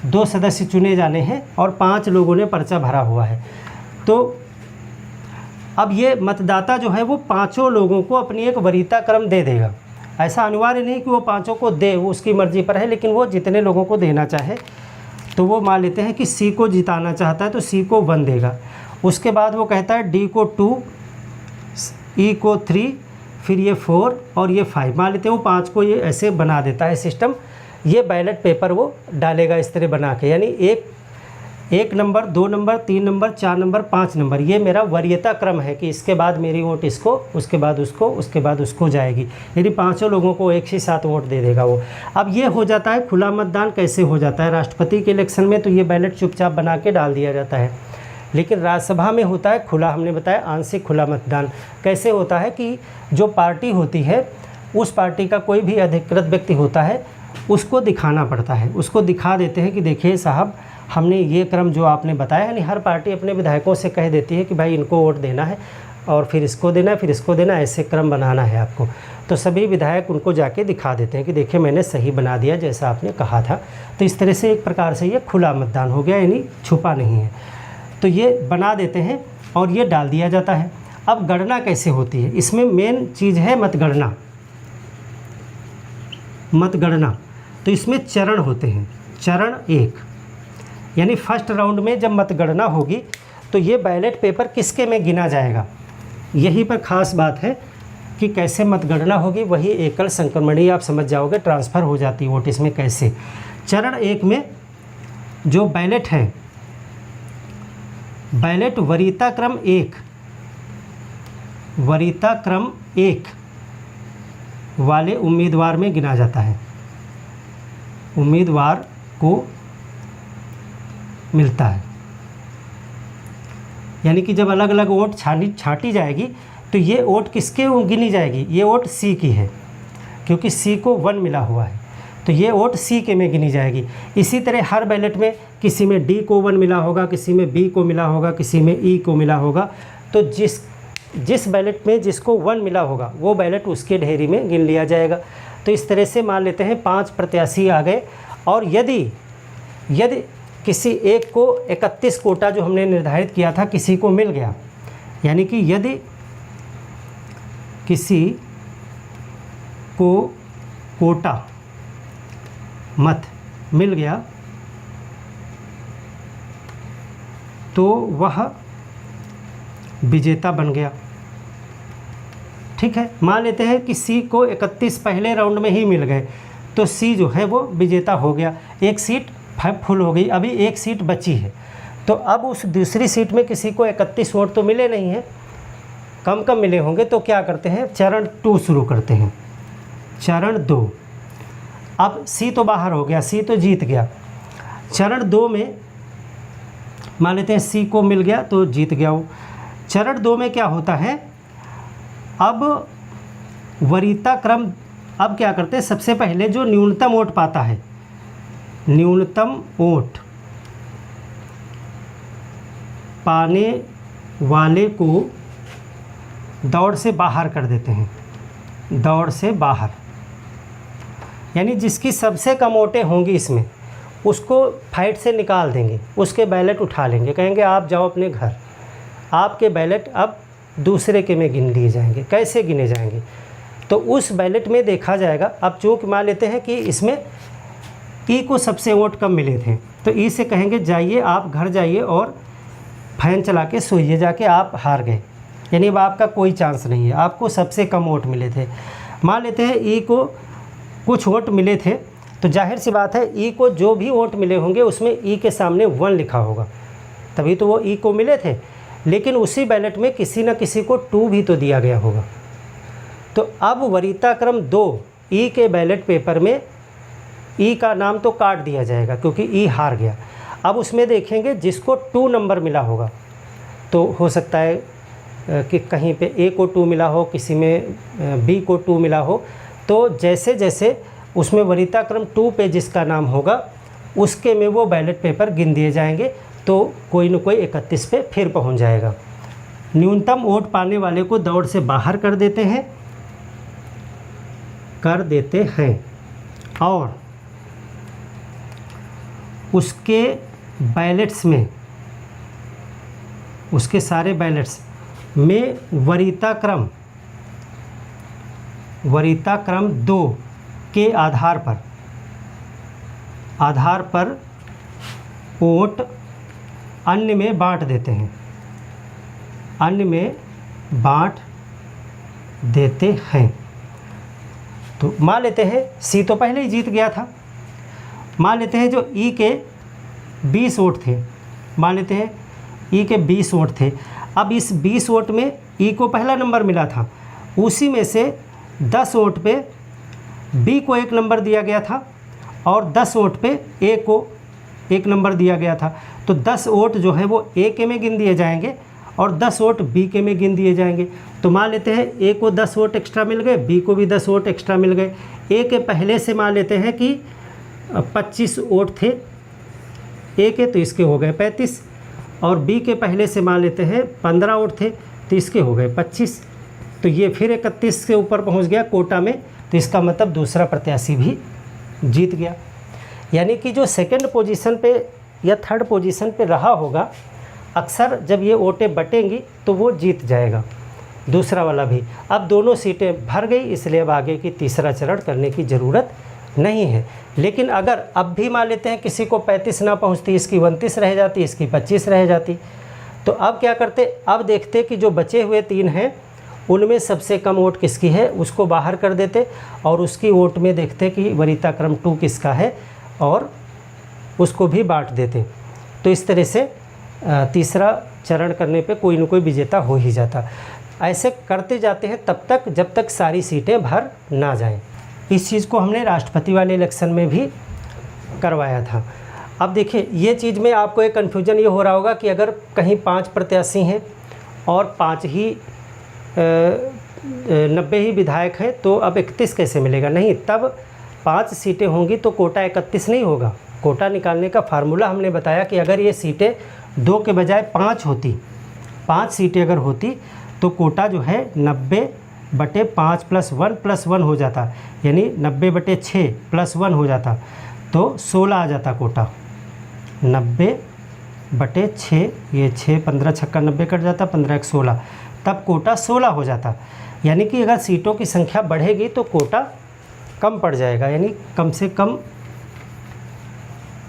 2 सदस्य चुने जाने हैं और 5 लोगों ने पर्चा भरा हुआ है। तो अब ये मतदाता जो है वो 5 लोगों को अपनी एक वरीयता क्रम दे देगा। ऐसा अनिवार्य नहीं कि वो 5 को दे, वो उसकी मर्ज़ी पर है, लेकिन वो जितने लोगों को देना चाहे। तो वो मान लेते हैं कि C को जिताना चाहता है तो C को 1 देगा। उसके बाद वो कहता है D को 2, E को 3, फिर ये 4 और ये 5, मान लेते हैं वो 5 को ये ऐसे बना देता है सिस्टम। ये बैलेट पेपर वो डालेगा इस तरह बना के, यानी एक number, 2 number, 3 number, 4 number, 5 number, ये मेरा वरीयता क्रम है कि इसके बाद मेरी वोट इसको, उसके बाद उसको, उसके बाद उसको जाएगी। यानी 5 लोगों को एक ही साथ वोट दे देगा वो। अब ये हो जाता है खुला मतदान। कैसे हो जाता है, राष्ट्रपति के इलेक्शन में तो ये बैलेट चुपचाप बना के डाल दिया जाता है, लेकिन राज्यसभा में होता है खुला, हमने बताया आंशिक खुला मतदान। कैसे होता है कि जो पार्टी होती है, उस पार्टी का कोई भी अधिकृत व्यक्ति होता है, उसको दिखाना पड़ता है, उसको दिखा देते हैं कि देखिए साहब हमने ये क्रम जो आपने बताया, यानी हर पार्टी अपने विधायकों से कह देती है कि भाई इनको वोट देना है और फिर इसको देना है, फिर इसको देना है, ऐसे क्रम बनाना है आपको। तो सभी विधायक उनको जाके दिखा देते हैं कि देखिए मैंने सही बना दिया जैसा आपने कहा था। तो इस तरह से एक प्रकार से ये खुला मतदान हो गया, यानी छुपा नहीं है। तो ये बना देते हैं और ये डाल दिया जाता है। अब गणना कैसे होती है, इसमें मेन चीज़ है मतगणना। मतगणना तो इसमें चरण होते हैं। चरण 1 यानी फर्स्ट राउंड में जब मतगणना होगी तो ये बैलेट पेपर किसके में गिना जाएगा, यही पर ख़ास बात है कि कैसे मतगणना होगी। वही एकल संक्रमणीय आप समझ जाओगे, ट्रांसफ़र हो जाती है वोट इसमें कैसे। चरण 1 में जो बैलेट है, बैलेट वरीयता क्रम 1, वरीयता क्रम 1 वाले उम्मीदवार में गिना जाता है, उम्मीदवार को मिलता है। यानी कि जब अलग अलग वोट छांटी जाएगी तो ये वोट किसके गिनी जाएगी, ये वोट C की है क्योंकि C को 1 मिला हुआ है, तो ये वोट C के में गिनी जाएगी। इसी तरह हर बैलेट में किसी में D को 1 मिला होगा, किसी में B को मिला होगा, किसी में E को मिला होगा। तो जिस बैलेट में जिसको 1 मिला होगा वो बैलेट उसके ढेरी में गिन लिया जाएगा। तो इस तरह से मान लेते हैं 5 प्रत्याशी आ गए, और यदि किसी एक को 31 कोटा जो हमने निर्धारित किया था किसी को मिल गया, यानी कि यदि किसी को कोटा मत मिल गया तो वह विजेता बन गया। ठीक है, मान लेते हैं कि C को 31 पहले राउंड में ही मिल गए तो C जो है वो विजेता हो गया, एक सीट फुल हो गई, अभी एक सीट बची है। तो अब उस दूसरी सीट में किसी को 31 वोट तो मिले नहीं हैं, कम मिले होंगे, तो क्या करते हैं, चरण 2 शुरू करते हैं। चरण 2, अब C तो बाहर हो गया, C तो जीत गया। चरण 2 में मान लेते हैं C को मिल गया तो जीत गया वो। चरण 2 में क्या होता है, अब वरीयता क्रम, अब क्या करते हैं, सबसे पहले जो न्यूनतम वोट पाता है, न्यूनतम वोट पाने वाले को दौड़ से बाहर कर देते हैं, दौड़ से बाहर। यानी जिसकी सबसे कम वोटें होंगी इसमें उसको फाइट से निकाल देंगे, उसके बैलेट उठा लेंगे, कहेंगे आप जाओ अपने घर, आपके बैलेट अब दूसरे के में गिन लिए जाएंगे। कैसे गिने जाएंगे, तो उस बैलेट में देखा जाएगा। अब चूँकि मान लेते हैं कि इसमें ई को सबसे वोट कम मिले थे, तो ई से कहेंगे जाइए आप घर जाइए और फैन चला के सोइए जाके, आप हार गए, यानी अब आपका कोई चांस नहीं है, आपको सबसे कम वोट मिले थे। मान लेते हैं ई को कुछ वोट मिले थे, तो जाहिर सी बात है ई को जो भी वोट मिले होंगे उसमें ई के सामने 1 लिखा होगा, तभी तो वो ई को मिले थे। लेकिन उसी बैलेट में किसी न किसी को 2 भी तो दिया गया होगा। तो अब वरीयता क्रम 2 ई के बैलेट पेपर में ई का नाम तो काट दिया जाएगा क्योंकि ई हार गया। अब उसमें देखेंगे जिसको 2 नंबर मिला होगा, तो हो सकता है कि कहीं पे ए को 2 मिला हो, किसी में बी को 2 मिला हो, तो जैसे जैसे उसमें वरीयता क्रम 2 पे जिसका नाम होगा उसके में वो बैलेट पेपर गिन दिए जाएंगे, तो कोई न कोई 31 पे फिर पहुंच जाएगा। न्यूनतम वोट पाने वाले को दौड़ से बाहर कर देते हैं और उसके बैलेट्स में, उसके सारे बैलेट्स में वरीयता क्रम 2 के आधार पर वोट अन्य में बांट देते हैं। तो मान लेते हैं सी तो पहले ही जीत गया था। मान लेते हैं जो ई के 20 वोट थे, मान लेते हैं ई के 20 वोट थे। अब इस 20 वोट में ई को पहला नंबर मिला था, उसी में से 10 वोट पे बी को 1 नंबर दिया गया था और 10 वोट पे ए को 1 नंबर दिया गया था। तो 10 वोट जो है वो ए के में गिन दिए जाएंगे और 10 वोट बी के में गिन दिए जाएंगे। तो मान लेते हैं ए को 10 वोट एक्स्ट्रा मिल गए, बी को भी 10 वोट एक्स्ट्रा मिल गए। ए के पहले से मान लेते हैं कि 25 वोट थे ए के, तो इसके हो गए 35, और बी के पहले से मान लेते हैं 15 वोट थे, तो इसके हो गए 25। तो ये फिर 31 के ऊपर पहुंच गया कोटा में, तो इसका मतलब दूसरा प्रत्याशी भी जीत गया। यानी कि जो सेकंड पोजीशन पे या थर्ड पोजीशन पे रहा होगा, अक्सर जब ये वोटें बटेंगी तो वो जीत जाएगा, दूसरा वाला भी। अब दोनों सीटें भर गई, इसलिए अब आगे की तीसरा चरण करने की ज़रूरत नहीं है। लेकिन अगर अब भी मान लेते हैं किसी को 35 ना पहुंचती, इसकी 29 रह जाती, इसकी 25 रह जाती, तो अब क्या करते, अब देखते कि जो बचे हुए 3 हैं उनमें सबसे कम वोट किसकी है, उसको बाहर कर देते और उसकी वोट में देखते कि वरीयता क्रम 2 किसका है और उसको भी बांट देते। तो इस तरह से तीसरा चरण करने पे कोई न कोई विजेता हो ही जाता। ऐसे करते जाते हैं तब तक जब तक सारी सीटें भर ना जाएं। इस चीज़ को हमने राष्ट्रपति वाले इलेक्शन में भी करवाया था। अब देखिए ये चीज़ में आपको एक कन्फ्यूजन ये हो रहा होगा कि अगर कहीं 5 प्रत्याशी हैं और 5 ही 90 ही विधायक हैं, तो अब 31 कैसे मिलेगा। नहीं, तब 5 सीटें होंगी तो कोटा 31 नहीं होगा। कोटा निकालने का फार्मूला हमने बताया कि अगर ये सीटें 2 के बजाय 5 होती, 5 सीटें अगर होती तो कोटा जो है 90/5 + 1 हो जाता, यानी 90/6 + 1 हो जाता, तो 16 आ जाता कोटा। 90/6, ये 6 15 छक्का 90 कट जाता, 15 1 16, तब कोटा 16 हो जाता। यानी कि अगर सीटों की संख्या बढ़ेगी तो कोटा कम पड़ जाएगा, यानी कम से कम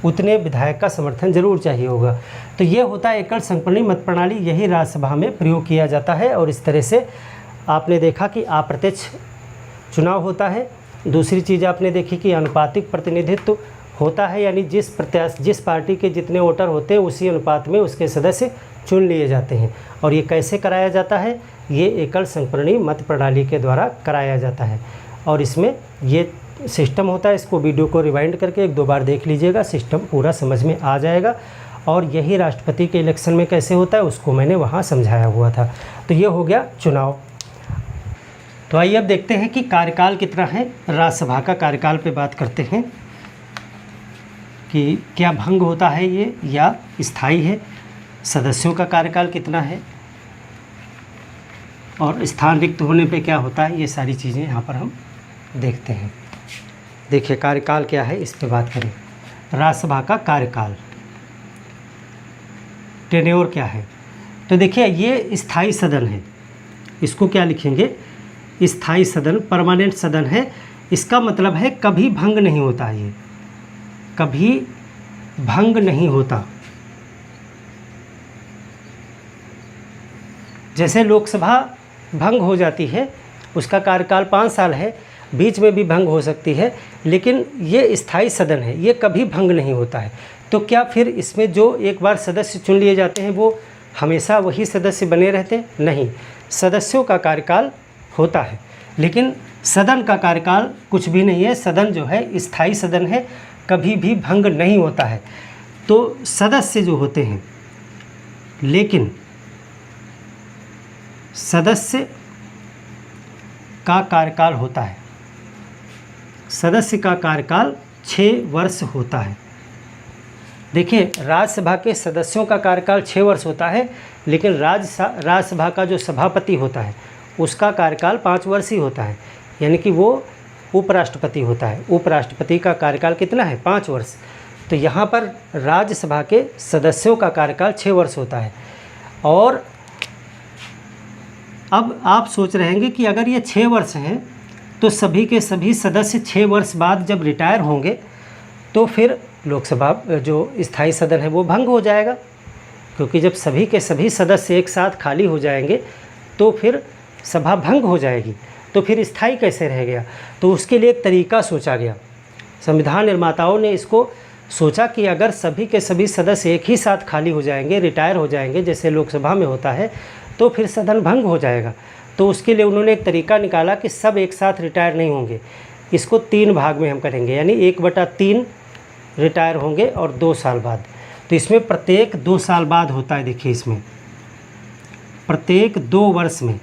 उतने विधायक का समर्थन जरूर चाहिए होगा। तो ये होता है एकल संक्रमणी मत प्रणाली, यही राज्यसभा में प्रयोग किया जाता है। और इस तरह से आपने देखा कि अप्रत्यक्ष चुनाव होता है। दूसरी चीज़ आपने देखी कि अनुपातिक प्रतिनिधित्व होता है, यानी जिस पार्टी के जितने वोटर होते हैं उसी अनुपात में उसके सदस्य चुन लिए जाते हैं। और ये कैसे कराया जाता है, ये एकल संक्रमणी मत प्रणाली के द्वारा कराया जाता है। और इसमें ये सिस्टम होता है, इसको वीडियो को रिवाइंड करके 1-2 बार देख लीजिएगा, सिस्टम पूरा समझ में आ जाएगा। और यही राष्ट्रपति के इलेक्शन में कैसे होता है उसको मैंने वहाँ समझाया हुआ था। तो ये हो गया चुनाव। तो आइए अब देखते हैं कि कार्यकाल कितना है। राज्यसभा का कार्यकाल पे बात करते हैं कि क्या भंग होता है ये या स्थायी है, सदस्यों का कार्यकाल कितना है और स्थान रिक्त होने पे क्या होता है, ये सारी चीज़ें यहाँ पर हम देखते हैं। देखिए कार्यकाल क्या है, इस पे बात करें। राज्यसभा का कार्यकाल, टेन्योर क्या है। तो देखिए ये स्थायी सदन है, इसको क्या लिखेंगे, स्थायी सदन, परमानेंट सदन है। इसका मतलब है कभी भंग नहीं होता, ये कभी भंग नहीं होता। जैसे लोकसभा भंग हो जाती है, उसका कार्यकाल 5 साल है, बीच में भी भंग हो सकती है, लेकिन ये स्थायी सदन है, ये कभी भंग नहीं होता है। तो क्या फिर इसमें जो एक बार सदस्य चुन लिए जाते हैं वो हमेशा वही सदस्य बने रहते हैं? नहीं, सदस्यों का कार्यकाल होता है, लेकिन सदन का कार्यकाल कुछ भी नहीं है। सदन जो है स्थायी सदन है, कभी भी भंग नहीं होता है। तो सदस्य जो होते हैं, लेकिन सदस्य का कार्यकाल होता है, सदस्य का कार्यकाल 6 वर्ष होता है। देखिए, राज्यसभा के सदस्यों का कार्यकाल 6 वर्ष होता है, लेकिन राज्यसभा का जो सभापति होता है उसका कार्यकाल 5 वर्ष ही होता है, यानी कि वो उपराष्ट्रपति होता है। उपराष्ट्रपति का कार्यकाल कितना है? 5 वर्ष। तो यहाँ पर राज्यसभा के सदस्यों का कार्यकाल 6 वर्ष होता है। और अब आप सोच रहे हैं कि अगर ये 6 वर्ष हैं तो सभी के सभी सदस्य 6 वर्ष बाद जब रिटायर होंगे तो फिर लोकसभा जो स्थायी सदन है वो भंग हो जाएगा, क्योंकि जब सभी के सभी सदस्य एक साथ खाली हो जाएंगे तो फिर सभा भंग हो जाएगी, तो फिर स्थायी कैसे रह गया? तो उसके लिए एक तरीका सोचा गया। संविधान निर्माताओं ने इसको सोचा कि अगर सभी के सभी सदस्य एक ही साथ खाली हो जाएंगे, रिटायर हो जाएंगे, जैसे लोकसभा में होता है, तो फिर सदन भंग हो जाएगा। तो उसके लिए उन्होंने एक तरीका निकाला कि सब एक साथ रिटायर नहीं होंगे, इसको 3 भाग में हम करेंगे, यानी 1/3 रिटायर होंगे और 2 साल बाद। तो इसमें प्रत्येक 2 साल बाद होता है। देखिए, इसमें प्रत्येक 2 वर्ष में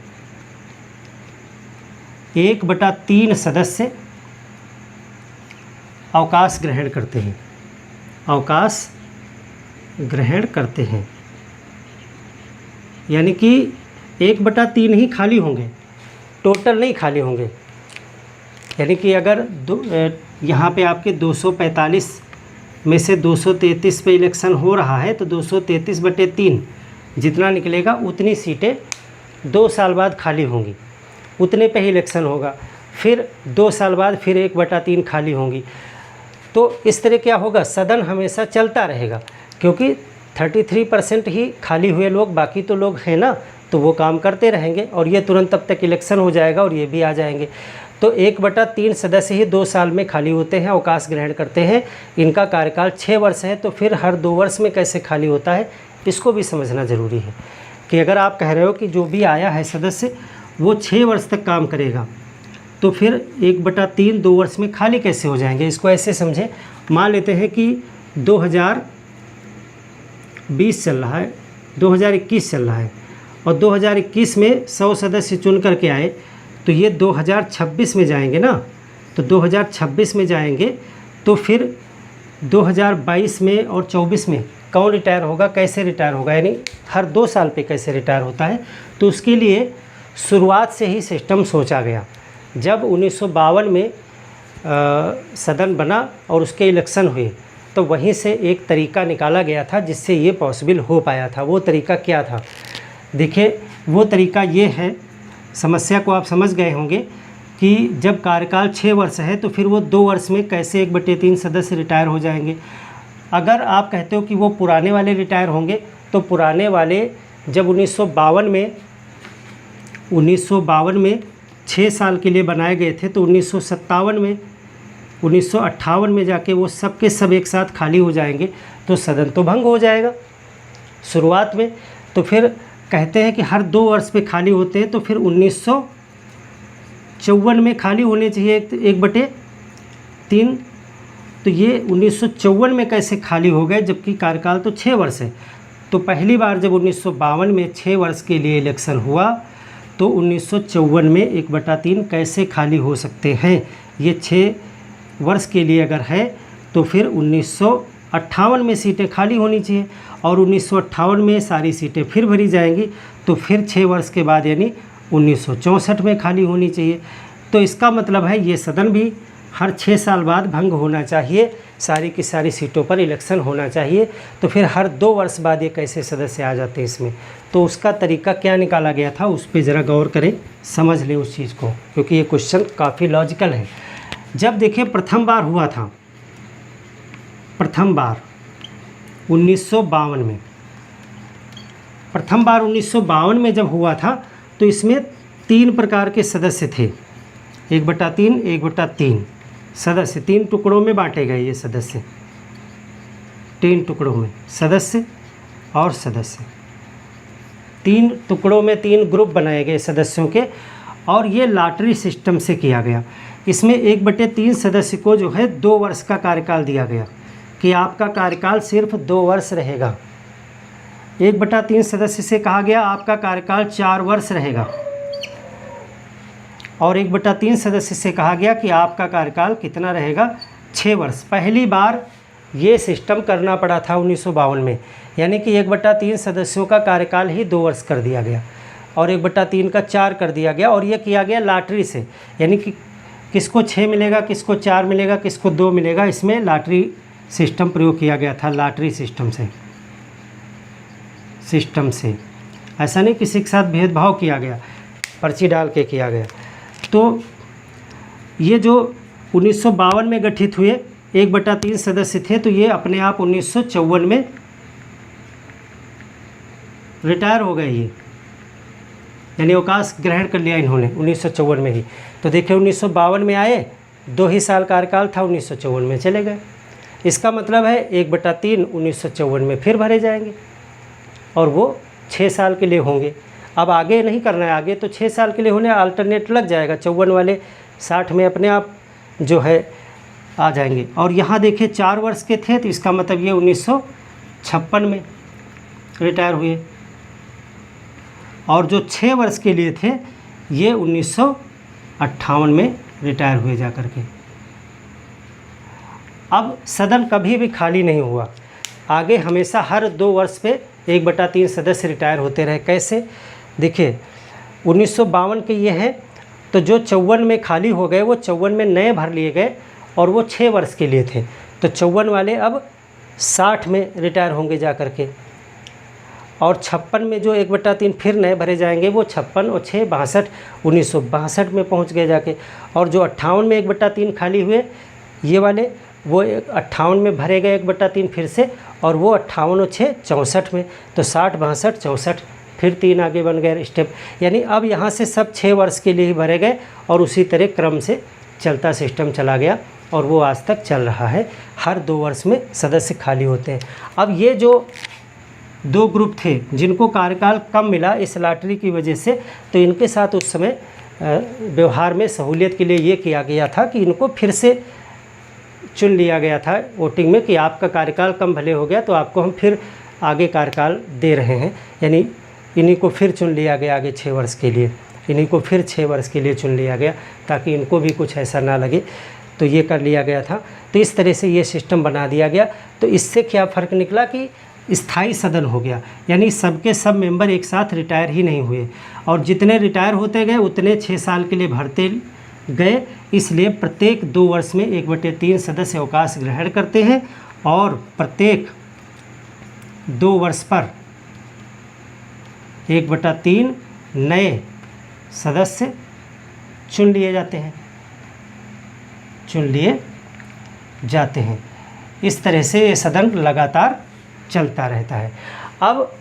1/3 सदस्य अवकाश ग्रहण करते हैं, अवकाश ग्रहण करते हैं, यानी कि 1/3 ही खाली होंगे, टोटल नहीं खाली होंगे। यानी कि अगर यहाँ पे आपके 245 में से 233 पे इलेक्शन हो रहा है, तो 233/3 जितना निकलेगा उतनी सीटें 2 साल बाद खाली होंगी, उतने पे ही इलेक्शन होगा। फिर 2 साल बाद फिर 1/3 खाली होंगी। तो इस तरह क्या होगा? सदन हमेशा चलता रहेगा, क्योंकि 33% ही खाली हुए लोग, बाकी तो लोग हैं ना, तो वो काम करते रहेंगे और ये तुरंत तब तक इलेक्शन हो जाएगा और ये भी आ जाएंगे। तो 1/3 सदस्य ही 2 साल में खाली होते हैं, अवकाश ग्रहण करते हैं। इनका कार्यकाल 6 वर्ष है, तो फिर हर 2 वर्ष में कैसे खाली होता है, इसको भी समझना ज़रूरी है। कि अगर आप कह रहे हो कि जो भी आया है सदस्य वो 6 वर्ष तक काम करेगा, तो फिर 1/3 2 वर्ष में खाली कैसे हो जाएंगे? इसको ऐसे समझें, मान लेते हैं कि 2020 चल रहा है, 2021 चल रहा है, और 2021 में 100 सदस्य चुन करके आए, तो ये 2026 में जाएंगे ना। तो 2026 में जाएंगे तो फिर 2022 में और 24 में कौन रिटायर होगा, कैसे रिटायर होगा, यानी हर 2 साल पे कैसे रिटायर होता है। तो उसके लिए शुरुआत से ही सिस्टम सोचा गया। जब 1952 में सदन बना और उसके इलेक्शन हुए, तो वहीं से एक तरीका निकाला गया था जिससे ये पॉसिबल हो पाया था। वो तरीका क्या था? देखिए, वो तरीका ये है, समस्या को आप समझ गए होंगे कि जब कार्यकाल 6 वर्ष है तो फिर वो 2 वर्ष में कैसे 1/3 सदस्य रिटायर हो जाएंगे। अगर आप कहते हो कि वो पुराने वाले रिटायर होंगे, तो पुराने वाले जब 1952 में 6 साल के लिए बनाए गए थे, तो 1958 में जाके वो सब के सब एक साथ खाली हो जाएंगे, तो सदन तो भंग हो जाएगा शुरुआत में। तो फिर कहते हैं कि हर 2 वर्ष पे खाली होते हैं, तो फिर 1954 में खाली होने चाहिए 1/3। तो ये 1954 में कैसे खाली हो गए, जबकि कार्यकाल तो 6 वर्ष है। तो पहली बार जब 1952 में 6 वर्ष के लिए इलेक्शन हुआ, तो 1954 में 1/3 कैसे खाली हो सकते हैं? ये 6 वर्ष के लिए अगर है तो फिर 1958 में सीटें खाली होनी चाहिए, और 1958 में सारी सीटें फिर भरी जाएंगी, तो फिर 6 वर्ष के बाद यानी 1964 में खाली होनी चाहिए। तो इसका मतलब है ये सदन भी हर 6 साल बाद भंग होना चाहिए, सारी की सारी सीटों पर इलेक्शन होना चाहिए, तो फिर हर 2 वर्ष बाद ये कैसे सदस्य आ जाते हैं इसमें। तो उसका तरीका क्या निकाला गया था उस पर ज़रा गौर करें, समझ लें उस चीज़ को, क्योंकि ये क्वेश्चन काफ़ी लॉजिकल है। जब देखिए प्रथम बार हुआ था, प्रथम बार 1952 में, प्रथम बार 1952 में जब हुआ था तो इसमें 3 प्रकार के सदस्य थे, 1/3, 1/3 सदस्य, 3 टुकड़ों में बांटे गए ये सदस्य, 3 टुकड़ों में सदस्य और सदस्य, 3 टुकड़ों में 3 ग्रुप बनाए गए सदस्यों के, और ये लॉटरी सिस्टम से किया गया। इसमें 1/3 सदस्य को जो है 2 वर्ष का कार्यकाल दिया गया कि आपका कार्यकाल सिर्फ 2 वर्ष रहेगा। 1/3 सदस्य से कहा गया आपका कार्यकाल 4 वर्ष रहेगा, और 1/3 सदस्य से कहा गया कि आपका कार्यकाल कितना रहेगा, 6 वर्ष। पहली बार ये सिस्टम करना पड़ा था 1952 में, यानी कि 1/3 सदस्यों का कार्यकाल ही 2 वर्ष कर दिया गया और 1/3 का 4 कर दिया गया, और ये किया गया लॉटरी से, यानी कि किसको 6 मिलेगा, किसको 4 मिलेगा, किसको 2 मिलेगा, इसमें लॉटरी सिस्टम प्रयोग किया गया था। लॉटरी सिस्टम से ऐसा नहीं किसी के साथ भेदभाव किया गया, पर्ची डाल के किया गया। तो ये जो 1952 में गठित हुए 1/3 सदस्य थे, तो ये अपने आप 1954 में रिटायर हो गए, ये यानी अवकाश ग्रहण कर लिया इन्होंने 1954 में ही। तो देखिए 1952 में आए, 2 ही साल कार्यकाल था, 1954 में चले गए। इसका मतलब है 1/3 1954 में फिर भरे जाएंगे और वो 6 साल के लिए होंगे। अब आगे नहीं करना है, आगे तो 6 साल के लिए होने अल्टरनेट लग जाएगा, 54 वाले 60 में अपने आप जो है आ जाएंगे। और यहाँ देखिए 4 वर्ष के थे, तो इसका मतलब ये 1956 में रिटायर हुए, और जो 6 वर्ष के लिए थे ये 1958 में रिटायर हुए जा कर के। अब सदन कभी भी खाली नहीं हुआ, आगे हमेशा हर 2 वर्ष पे 1/3 सदस्य रिटायर होते रहे। कैसे, देखिए 1952 के ये हैं, तो जो 54 में खाली हो गए वो 54 में नए भर लिए गए, और वो 6 वर्ष के लिए थे, तो 54 वाले अब 60 में रिटायर होंगे जा कर के, और 56 में जो 1/3 फिर नए भरे जाएंगे वो 56 और 6 62, 1962 में पहुंच गए जाके। और जो 58 में 1/3 खाली हुए ये वाले, वो 58 में भरे गए 1/3 फिर से, और वो 58 और 6 64 में, तो 60 62 64 फिर 3 आगे बन गए स्टेप। यानी अब यहाँ से सब 6 वर्ष के लिए ही भरे गए, और उसी तरह क्रम से चलता सिस्टम चला गया, और वो आज तक चल रहा है। हर 2 वर्ष में सदस्य खाली होते हैं। अब ये जो 2 ग्रुप थे जिनको कार्यकाल कम मिला इस लॉटरी की वजह से, तो इनके साथ उस समय व्यवहार में सहूलियत के लिए ये किया गया था कि इनको फिर से चुन लिया गया था वोटिंग में कि आपका कार्यकाल कम भले हो गया, तो आपको हम फिर आगे कार्यकाल दे रहे हैं। यानी इन्हीं को फिर चुन लिया गया आगे 6 वर्ष के लिए, इन्हीं को फिर 6 वर्ष के लिए चुन लिया गया, ताकि इनको भी कुछ ऐसा ना लगे, तो ये कर लिया गया था। तो इस तरह से ये सिस्टम बना दिया गया। तो इससे क्या फ़र्क निकला कि स्थायी सदन हो गया, यानी सबके सब मेंबर एक साथ रिटायर ही नहीं हुए, और जितने रिटायर होते गए उतने 6 साल के लिए भरते गए। इसलिए प्रत्येक 2 वर्ष में 1/3 सदस्य अवकाश ग्रहण करते हैं, और प्रत्येक 2 वर्ष पर 1/3 नए सदस्य चुन लिए जाते हैं। इस तरह से ये सदन लगातार चलता रहता है। अब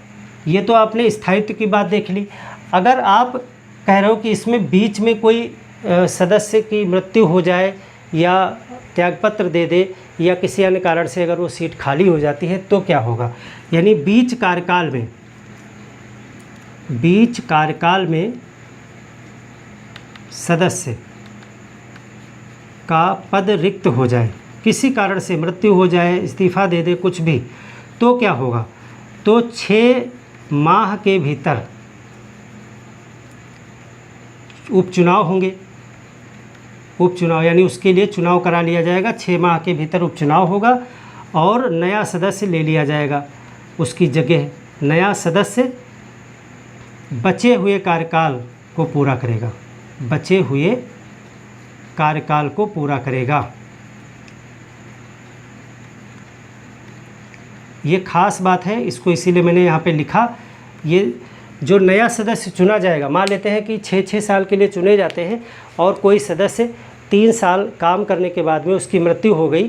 ये तो आपने स्थायित्व की बात देख ली। अगर आप कह रहे हो कि इसमें बीच में कोई सदस्य की मृत्यु हो जाए या त्यागपत्र दे दे या किसी अन्य कारण से अगर वो सीट खाली हो जाती है तो क्या होगा, यानी बीच कार्यकाल में सदस्य का पद रिक्त हो जाए, किसी कारण से मृत्यु हो जाए, इस्तीफा दे दे, कुछ भी, तो क्या होगा, तो 6 माह के भीतर उपचुनाव होंगे। उपचुनाव यानी उसके लिए चुनाव करा लिया जाएगा, 6 माह के भीतर उपचुनाव होगा और नया सदस्य ले लिया जाएगा उसकी जगह। नया सदस्य बचे हुए कार्यकाल को पूरा करेगा। ये खास बात है, इसको इसीलिए मैंने यहाँ पे लिखा। ये जो नया सदस्य चुना जाएगा, मान लेते हैं कि 6-6 साल के लिए चुने जाते हैं और कोई सदस्य 3 साल काम करने के बाद में उसकी मृत्यु हो गई,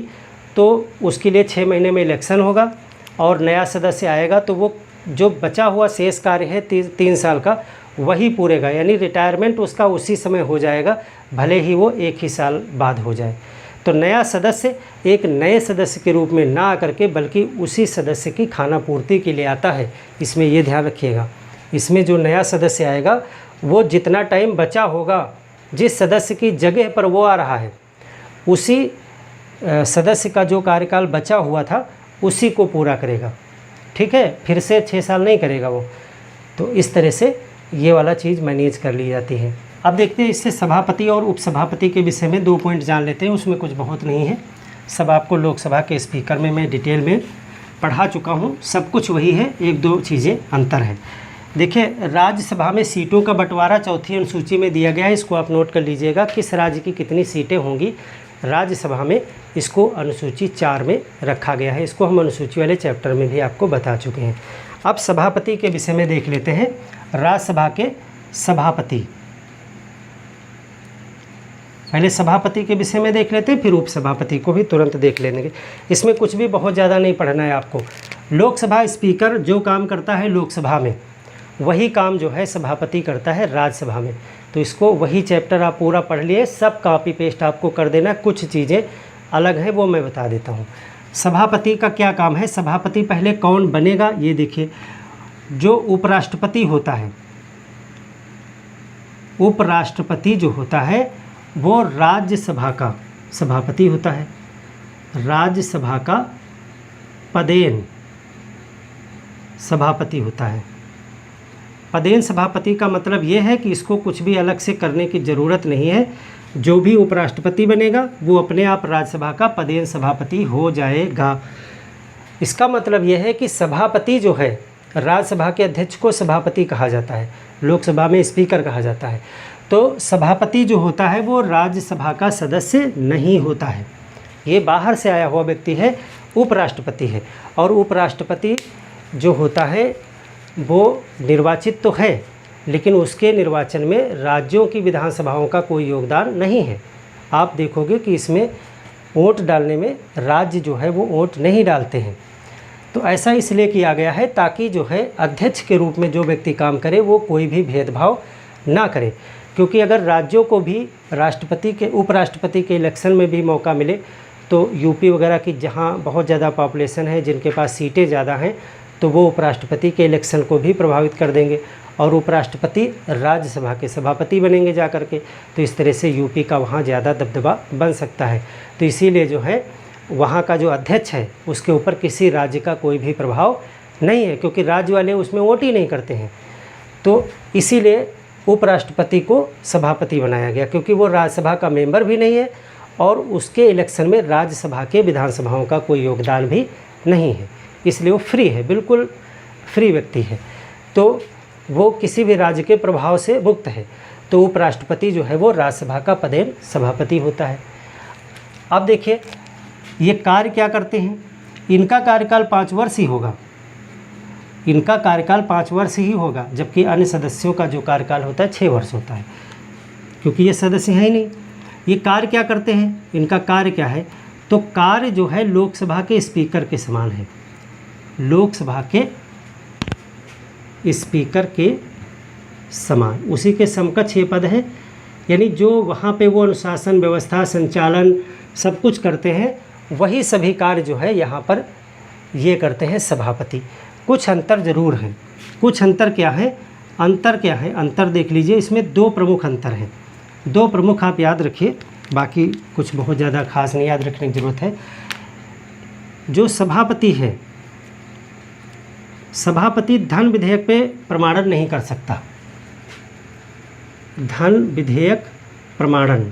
तो उसके लिए 6 महीने में इलेक्शन होगा और नया सदस्य आएगा, तो वो जो बचा हुआ शेष कार्य है 3 साल का वही पूरेगा, यानी रिटायरमेंट उसका उसी समय हो जाएगा, भले ही वो 1 ही साल बाद हो जाए। तो नया सदस्य एक नए सदस्य के रूप में ना आकर के बल्कि उसी सदस्य की खाना पूर्ति के लिए आता है, इसमें ये ध्यान रखिएगा। इसमें जो नया सदस्य आएगा वो जितना टाइम बचा होगा, जिस सदस्य की जगह पर वो आ रहा है उसी सदस्य का जो कार्यकाल बचा हुआ था उसी को पूरा करेगा, ठीक है, फिर से 6 साल नहीं करेगा वो। तो इस तरह से ये वाला चीज़ मैनेज कर ली जाती है। अब देखते हैं इससे सभापति और उपसभापति के विषय में 2 पॉइंट जान लेते हैं, उसमें कुछ बहुत नहीं है, सब आपको लोकसभा के स्पीकर में मैं डिटेल में पढ़ा चुका हूँ, सब कुछ वही है, 1-2 चीज़ें अंतर है। देखिए, राज्यसभा में सीटों का बंटवारा चौथी अनुसूची में दिया गया है, इसको आप नोट कर लीजिएगा, किस राज्य की कितनी सीटें होंगी राज्यसभा में, इसको अनुसूची 4 में रखा गया है। इसको हम अनुसूची वाले चैप्टर में भी आपको बता चुके हैं। अब सभापति के विषय में देख लेते हैं। राज्यसभा के सभापति, पहले सभापति के विषय में देख लेते हैं, फिर उपसभापति को भी तुरंत देख लेंगे। इसमें कुछ भी बहुत ज़्यादा नहीं पढ़ना है आपको। लोकसभा स्पीकर जो काम करता है लोकसभा में, वही काम जो है सभापति करता है राज्यसभा में। तो इसको वही चैप्टर आप पूरा पढ़ लिए, सब कॉपी पेस्ट आपको कर देना, कुछ चीज़ें अलग हैं वो मैं बता देता हूँ। सभापति का क्या काम है, सभापति पहले कौन बनेगा ये देखिए। जो उपराष्ट्रपति होता है, उपराष्ट्रपति जो होता है वो राज्यसभा का सभापति होता है। राज्यसभा का पदेन सभापति होता है। पदेन सभापति का मतलब ये है कि इसको कुछ भी अलग से करने की ज़रूरत नहीं है, जो भी उपराष्ट्रपति बनेगा वो अपने आप राज्यसभा का पदेन सभापति हो जाएगा। इसका मतलब यह है कि सभापति जो है, राज्यसभा के अध्यक्ष को सभापति कहा जाता है, लोकसभा में स्पीकर कहा जाता है। तो सभापति जो होता है वो राज्यसभा का सदस्य नहीं होता है, ये बाहर से आया हुआ व्यक्ति है, उपराष्ट्रपति है। और उपराष्ट्रपति जो होता है वो निर्वाचित तो है, लेकिन उसके निर्वाचन में राज्यों की विधानसभाओं का कोई योगदान नहीं है। आप देखोगे कि इसमें वोट डालने में राज्य जो है वो वोट नहीं डालते हैं। तो ऐसा इसलिए किया गया है ताकि जो है अध्यक्ष के रूप में जो व्यक्ति काम करे वो कोई भी भेदभाव ना करे, क्योंकि अगर राज्यों को भी राष्ट्रपति के उपराष्ट्रपति के इलेक्शन में भी मौका मिले तो यूपी वगैरह की जहां बहुत ज़्यादा पॉपुलेशन है, जिनके पास सीटें ज़्यादा हैं, तो वो उपराष्ट्रपति के इलेक्शन को भी प्रभावित कर देंगे और उपराष्ट्रपति राज्यसभा के सभापति बनेंगे जा कर के। तो इस तरह से यूपी का वहाँ ज़्यादा दबदबा बन सकता है। तो इसीलिए जो है वहाँ का जो अध्यक्ष है उसके ऊपर किसी राज्य का कोई भी प्रभाव नहीं है, क्योंकि राज्य वाले उसमें वोट ही नहीं करते हैं। तो इसीलिए उपराष्ट्रपति को सभापति बनाया गया, क्योंकि वो राज्यसभा का मेंबर भी नहीं है और उसके इलेक्शन में राज्यसभा के विधानसभाओं का कोई योगदान भी नहीं है, इसलिए वो फ्री है, बिल्कुल फ्री व्यक्ति है। तो वो किसी भी राज्य के प्रभाव से मुक्त है। तो उपराष्ट्रपति जो है वो राज्यसभा का पदेन सभापति होता है। अब देखिए ये कार्य क्या करते हैं, इनका कार्यकाल 5 वर्ष ही होगा, इनका कार्यकाल 5 वर्ष ही होगा, जबकि अन्य सदस्यों का जो कार्यकाल होता है 6 वर्ष होता है, क्योंकि ये सदस्य हैं ही नहीं। ये कार्य क्या करते हैं, इनका कार्य क्या है, तो कार्य जो है लोकसभा के स्पीकर के समान है, लोकसभा के स्पीकर के समान, उसी के समकक्ष ये पद है। यानी जो वहाँ पे वो अनुशासन व्यवस्था संचालन सब कुछ करते हैं, वही सभी कार्य जो है यहाँ पर ये करते हैं सभापति। कुछ अंतर ज़रूर हैं। कुछ अंतर क्या है, अंतर क्या है, अंतर देख लीजिए। इसमें 2 प्रमुख अंतर हैं, 2 प्रमुख आप याद रखिए, बाकी कुछ बहुत ज़्यादा खास नहीं याद रखने की ज़रूरत है। जो सभापति है, सभापति धन विधेयक पे प्रमाणन नहीं कर सकता, धन विधेयक प्रमाणन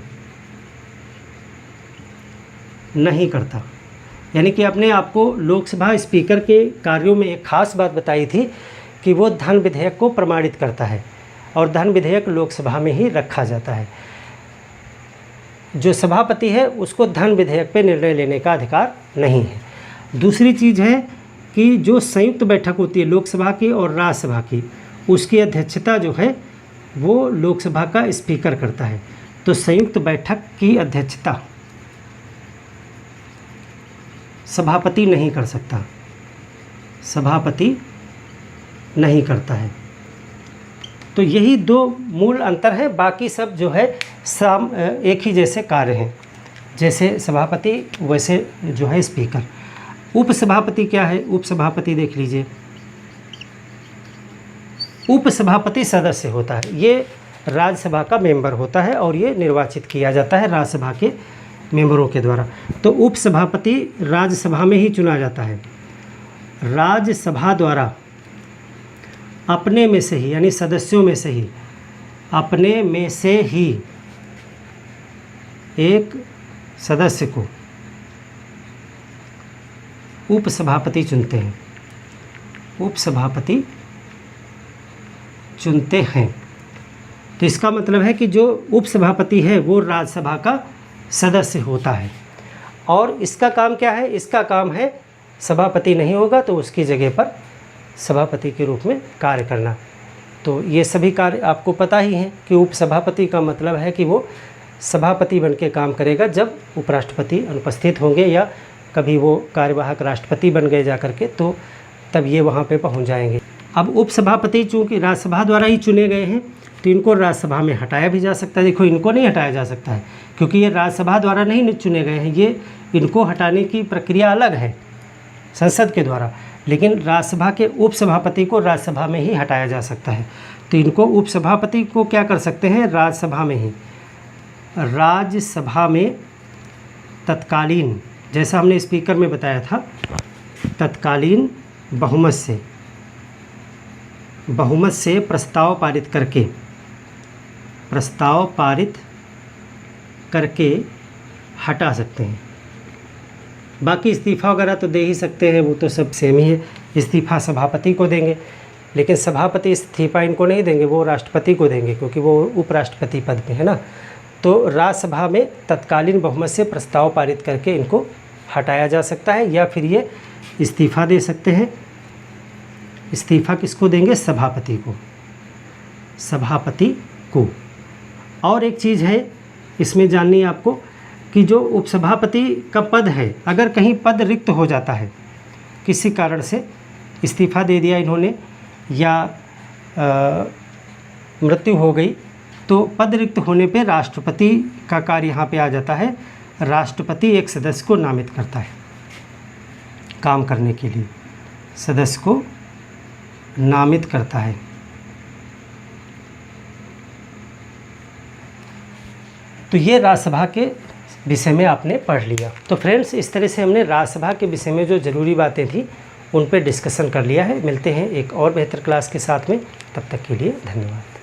नहीं करता। यानी कि अपने आप को लोकसभा स्पीकर के कार्यों में एक खास बात बताई थी कि वो धन विधेयक को प्रमाणित करता है और धन विधेयक लोकसभा में ही रखा जाता है। जो सभापति है उसको धन विधेयक पे निर्णय लेने का अधिकार नहीं है। दूसरी चीज़ है कि जो संयुक्त बैठक होती है लोकसभा की और राज्यसभा की, उसकी अध्यक्षता जो है वो लोकसभा का स्पीकर करता है। तो संयुक्त बैठक की अध्यक्षता सभापति नहीं कर सकता, सभापति नहीं करता है। तो यही दो मूल अंतर है, बाकी सब जो है एक ही जैसे कार्य हैं, जैसे सभापति वैसे जो है स्पीकर। उपसभापति क्या है? उपसभापति देख लीजिए, उपसभापति सदस्य होता है, ये राज्यसभा का मेंबर होता है और ये निर्वाचित किया जाता है राज्यसभा के मेंबरों के द्वारा। तो उपसभापति राज्यसभा में ही चुना जाता है, राज्यसभा द्वारा अपने में से ही, यानी सदस्यों में से ही, अपने में से ही एक सदस्य को उपसभापति चुनते हैं, उपसभापति चुनते हैं। तो इसका मतलब है कि जो उपसभापति है वो राज्यसभा का सदस्य होता है। और इसका काम क्या है? इसका काम है सभापति नहीं होगा तो उसकी जगह पर सभापति के रूप में कार्य करना। तो ये सभी कार्य आपको पता ही हैं कि उपसभापति का मतलब है कि वो सभापति बन के काम करेगा जब उपराष्ट्रपति अनुपस्थित होंगे या कभी वो कार्यवाहक राष्ट्रपति बन गए जा करके, तो तब ये वहाँ पे पहुँच जाएंगे। अब उपसभापति चूँकि राज्यसभा द्वारा ही चुने गए हैं तो इनको राज्यसभा में हटाया भी जा सकता है। देखो, इनको नहीं हटाया जा सकता है क्योंकि ये राज्यसभा द्वारा नहीं चुने गए हैं, ये इनको हटाने की प्रक्रिया अलग है संसद के द्वारा, लेकिन राज्यसभा के उपसभापति को राज्यसभा में ही हटाया जा सकता है। तो इनको उपसभापति को क्या कर सकते हैं? राज्यसभा में ही, राज्यसभा में तत्कालीन, जैसा हमने स्पीकर में बताया था, तत्कालीन बहुमत से प्रस्ताव पारित करके हटा सकते हैं। बाकी इस्तीफ़ा वगैरह तो दे ही सकते हैं, वो तो सब सेम ही है। इस्तीफ़ा सभापति को देंगे, लेकिन सभापति इस्तीफ़ा इनको नहीं देंगे, वो राष्ट्रपति को देंगे क्योंकि वो उपराष्ट्रपति पद पे है ना। तो राज्यसभा में तत्कालीन बहुमत से प्रस्ताव पारित करके इनको हटाया जा सकता है या फिर ये इस्तीफ़ा दे सकते हैं। इस्तीफ़ा किसको देंगे? सभापति को। और एक चीज़ है इसमें जाननी है आपको कि जो उपसभापति का पद है, अगर कहीं पद रिक्त हो जाता है, किसी कारण से इस्तीफ़ा दे दिया इन्होंने या मृत्यु हो गई, तो पद रिक्त होने पे राष्ट्रपति का कार्य यहाँ पे आ जाता है। राष्ट्रपति एक सदस्य को नामित करता है काम करने के लिए, सदस्य को नामित करता है। तो ये राज्यसभा के विषय में आपने पढ़ लिया। तो फ्रेंड्स, इस तरह से हमने राज्यसभा के विषय में जो ज़रूरी बातें थी उन पर डिस्कशन कर लिया है। मिलते हैं एक और बेहतर क्लास के साथ में, तब तक के लिए धन्यवाद।